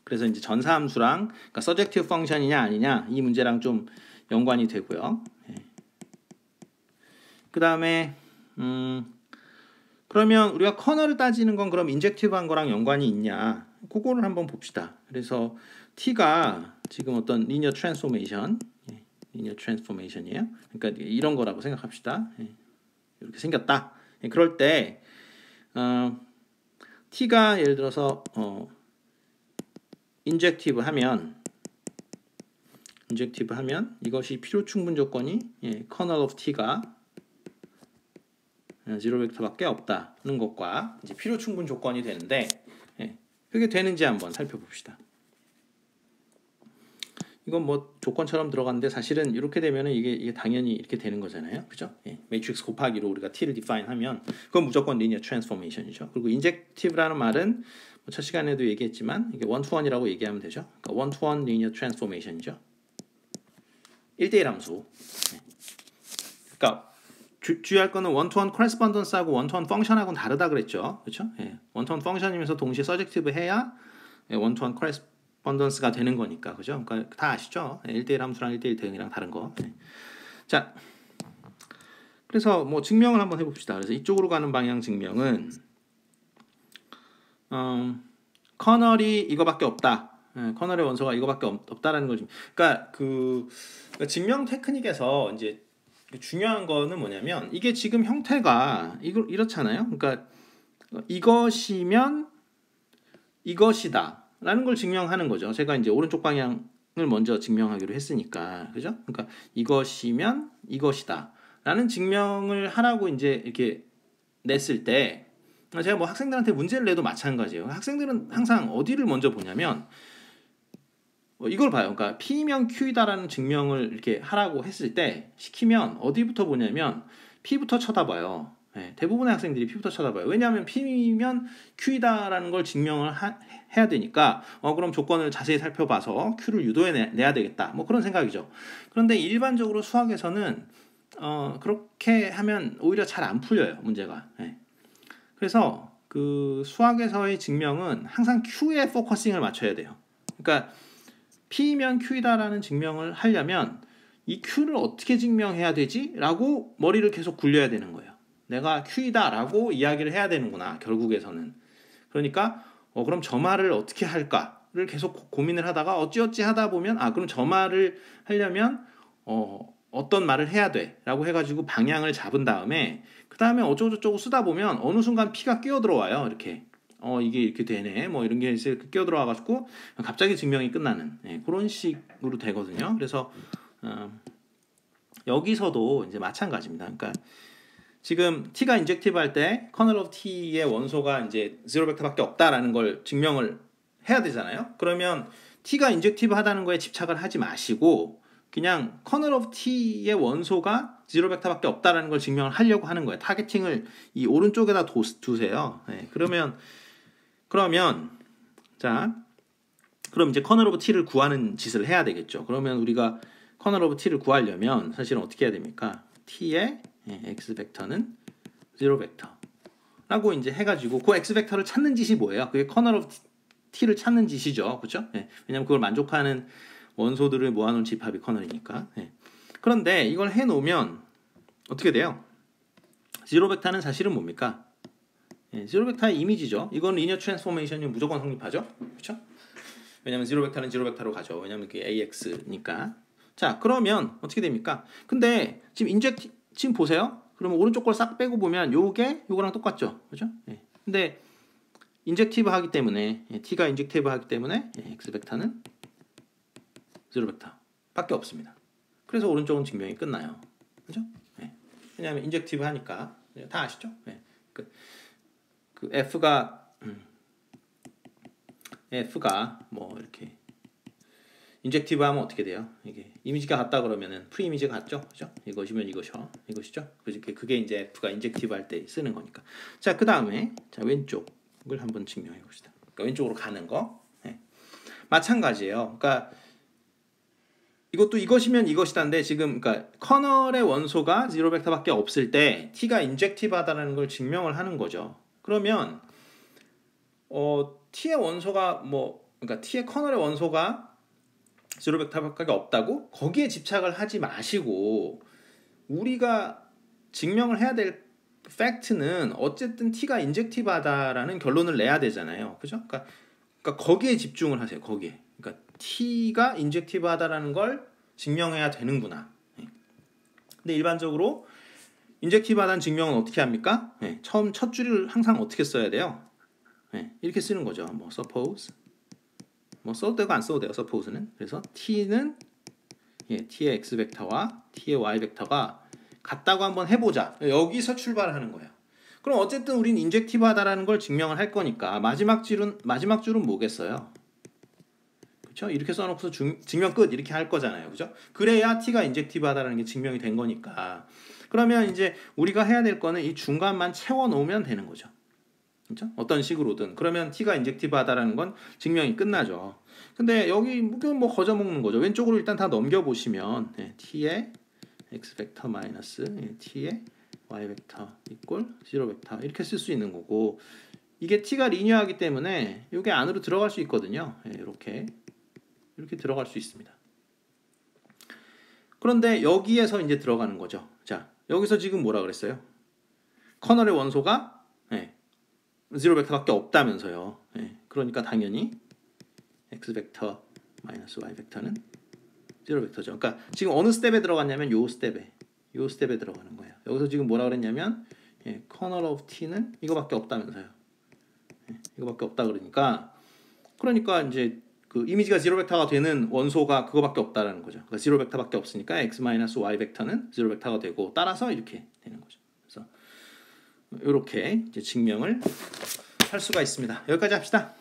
그래서 이제 전사함수랑, 그러니까 서젝티브 펑션이냐 아니냐 이 문제랑 좀 연관이 되고요. 예. 그 다음에 그러면 우리가 커널을 따지는 건 그럼 인젝티브한 거랑 연관이 있냐? 그거를 한번 봅시다. 그래서 T가 지금 어떤 리니어 트랜스포메이션, 리니어 트랜스포메이션이에요. 그러니까 이런 거라고 생각합시다. 이렇게 생겼다. 그럴 때 T가 예를 들어서 인젝티브 하면 이것이 필요 충분 조건이, 커널 오브 T가 0 벡터밖에 없다는 것과 이제 필요 충분 조건이 되는데, 그게 되는지 한번 살펴봅시다. 이건 뭐 조건처럼 들어갔는데 사실은 이렇게 되면은 이게 당연히 이렇게 되는 거잖아요, 그죠? 매트릭스 곱하기로 우리가 T를 디파인하면 그건 무조건 리니어 트랜스포메이션이죠. 그리고 인젝티브라는 말은 뭐 첫 시간에도 얘기했지만 이게 원투원이라고 얘기하면 되죠. 그러니까 원투원 리니어 트랜스포메이션이죠. 1대1 함수. 그러니까 주의할 거는 원투원 코레스폰던스하고 원투원 펑션하고는 다르다 그랬죠, 그렇죠? 원투원 펑션이면서 동시에 서젝티브 해야 원투원 코레스폰던스가 되는 거니까, 그죠? 그러니까 다 아시죠? 1대1 함수랑 1대1 대응이랑 다른 거. 자, 그래서 뭐 증명을 한번 해봅시다. 그래서 이쪽으로 가는 방향 증명은 커널이 이거밖에 없다. 커널의 원소가 이거밖에 없다라는 거죠. 그러니까 그 증명 테크닉에서 이제 중요한 거는 뭐냐면, 이게 지금 형태가 이렇잖아요. 그러니까 이것이면 이것이다 라는 걸 증명하는 거죠. 제가 이제 오른쪽 방향을 먼저 증명하기로 했으니까, 그죠? 그러니까 이것이면 이것이다 라는 증명을 하라고 이제 이렇게 냈을 때, 제가 뭐 학생들한테 문제를 내도 마찬가지예요. 학생들은 항상 어디를 먼저 보냐면 이걸 봐요. 그러니까 P면 Q이다라는 증명을 이렇게 하라고 했을 때 시키면 어디부터 보냐면 P부터 쳐다봐요. 대부분의 학생들이 P부터 쳐다봐요. 왜냐하면 P면 Q이다라는 걸 증명을 해야 되니까 그럼 조건을 자세히 살펴봐서 Q를 유도해내야 되겠다. 뭐 그런 생각이죠. 그런데 일반적으로 수학에서는 그렇게 하면 오히려 잘 안 풀려요, 문제가. 그래서 그 수학에서의 증명은 항상 Q에 포커싱을 맞춰야 돼요. 그러니까 P면 Q이다라는 증명을 하려면 이 Q를 어떻게 증명해야 되지? 라고 머리를 계속 굴려야 되는 거예요. 내가 Q이다라고 이야기를 해야 되는구나, 결국에서는. 그러니까 그럼 저 말을 어떻게 할까를 계속 고민을 하다가 어찌어찌 하다 보면 그럼 저 말을 하려면 어떤 말을 해야 돼 라고 해가지고 방향을 잡은 다음에 그 다음에 어쩌고저쩌고 쓰다 보면 어느 순간 P가 끼어들어와요. 이렇게 이게 이렇게 되네 뭐 이런 게 끼어들어와가지고 갑자기 증명이 끝나는, 그런 식으로 되거든요. 그래서 여기서도 이제 마찬가지입니다. 그러니까 지금 T가 인젝티브 할 때 커널 오브 T의 원소가 이제 0 벡터밖에 없다라는 걸 증명을 해야 되잖아요. 그러면 T가 인젝티브 하다는 거에 집착을 하지 마시고 그냥 커널 오브 T의 원소가 0 벡터밖에 없다라는 걸 증명을 하려고 하는 거예요. 타겟팅을 이 오른쪽에다 두세요. 그러면 자, 그럼 이제 커널 오브 T를 구하는 짓을 해야 되겠죠. 그러면 우리가 커널 오브 T를 구하려면 사실은 어떻게 해야 됩니까? T의 X 벡터는 0 벡터라고 이제 해가지고 그 X 벡터를 찾는 짓이 뭐예요? 그게 커널 오브 T를 찾는 짓이죠, 그렇죠? 왜냐하면 그걸 만족하는 원소들을 모아놓은 집합이 커널이니까. 그런데 이걸 해놓으면 어떻게 돼요? 0 벡터는 사실은 뭡니까? 0 벡터의 이미지죠. 이건 리니어 트랜스포메이션이 무조건 성립하죠, 그렇죠? 왜냐하면 0 벡터는 0 벡터로 가죠. 왜냐하면 그게 AX니까. 자, 그러면 어떻게 됩니까? 근데 지금 보세요. 그러면 오른쪽 걸 싹 빼고 보면 요거랑 똑같죠, 그렇죠? 근데 인젝티브 하기 때문에 t가 인젝티브 하기 때문에 x 벡터는 0 벡터 밖에 없습니다. 그래서 오른쪽은 증명이 끝나요. 그죠? 왜냐하면 인젝티브 하니까 다 아시죠? 그 F가 뭐 이렇게 인젝티브 하면 어떻게 돼요? 이게 이미지가 같다 그러면은 프리이미지가 같죠? 그죠? 이것이면 이것이죠? 그게 이제 F가 인젝티브 할 때 쓰는 거니까. 자, 그다음에 자, 왼쪽을 한번 증명해 봅시다. 그러니까 왼쪽으로 가는 거. 마찬가지예요. 그러니까 이것도 이것이면 이것이다인데 지금 그러니까 커널의 원소가 0 벡터밖에 없을 때 t가 인젝티브하다는 걸 증명을 하는 거죠. 그러면 t의 원소가 그러니까 t의 커널의 원소가 0 벡터밖에 없다고 거기에 집착을 하지 마시고 우리가 증명을 해야 될 팩트는 어쨌든 t가 인젝티브하다라는 결론을 내야 되잖아요. 그죠? 그러니까 거기에 집중을 하세요. 거기에. 그러니까 t가 인젝티브하다라는 걸 증명해야 되는구나. 근데 일반적으로 인젝티브하다는 증명은 어떻게 합니까? 처음 첫 줄을 항상 어떻게 써야 돼요? 이렇게 쓰는 거죠. suppose 써도 되고 안 써도 돼요. suppose는. 그래서 t는 t의 x 벡터와 t의 y 벡터가 같다고 한번 해보자. 여기서 출발하는 거예요. 그럼 어쨌든 우린 인젝티브하다라는 걸 증명을 할 거니까 마지막 줄은 뭐겠어요? 그렇죠? 이렇게 써놓고서 증명 끝 이렇게 할 거잖아요. 그죠? 그래야 t가 인젝티브하다라는 게 증명이 된 거니까. 그러면 이제 우리가 해야 될 거는 이 중간만 채워 놓으면 되는 거죠. 그렇죠? 어떤 식으로든. 그러면 t가 인젝티브하다라는 건 증명이 끝나죠. 근데 여기 뭐 거저 먹는 거죠. 왼쪽으로 일단 다 넘겨 보시면 t의 x 벡터 마이너스 t의 y 벡터 이꼴 0 벡터 이렇게 쓸 수 있는 거고 이게 t가 리니어하기 때문에 이게 안으로 들어갈 수 있거든요. 이렇게 들어갈 수 있습니다. 그런데 여기에서 이제 들어가는 거죠. 자, 여기서 지금 뭐라 그랬어요? 커널의 원소가 0 벡터밖에 없다면서요. 그러니까 당연히 x 벡터 마이너스 y 벡터는 0 벡터죠. 그러니까 지금 어느 스텝에 들어갔냐면 요 스텝에 들어가는 거예요. 여기서 지금 뭐라 그랬냐면 커널 오브 t는 이거밖에 없다면서요. 이거밖에 없다 그러니까 이제 그 이미지가 0 벡터가 되는 원소가 그거밖에 없다라는 거죠. 그러니까 0 벡터밖에 없으니까 x 마이너스 y 벡터는 0 벡터가 되고 따라서 이렇게 되는 거죠. 그래서 이렇게 이제 증명을 할 수가 있습니다. 여기까지 합시다.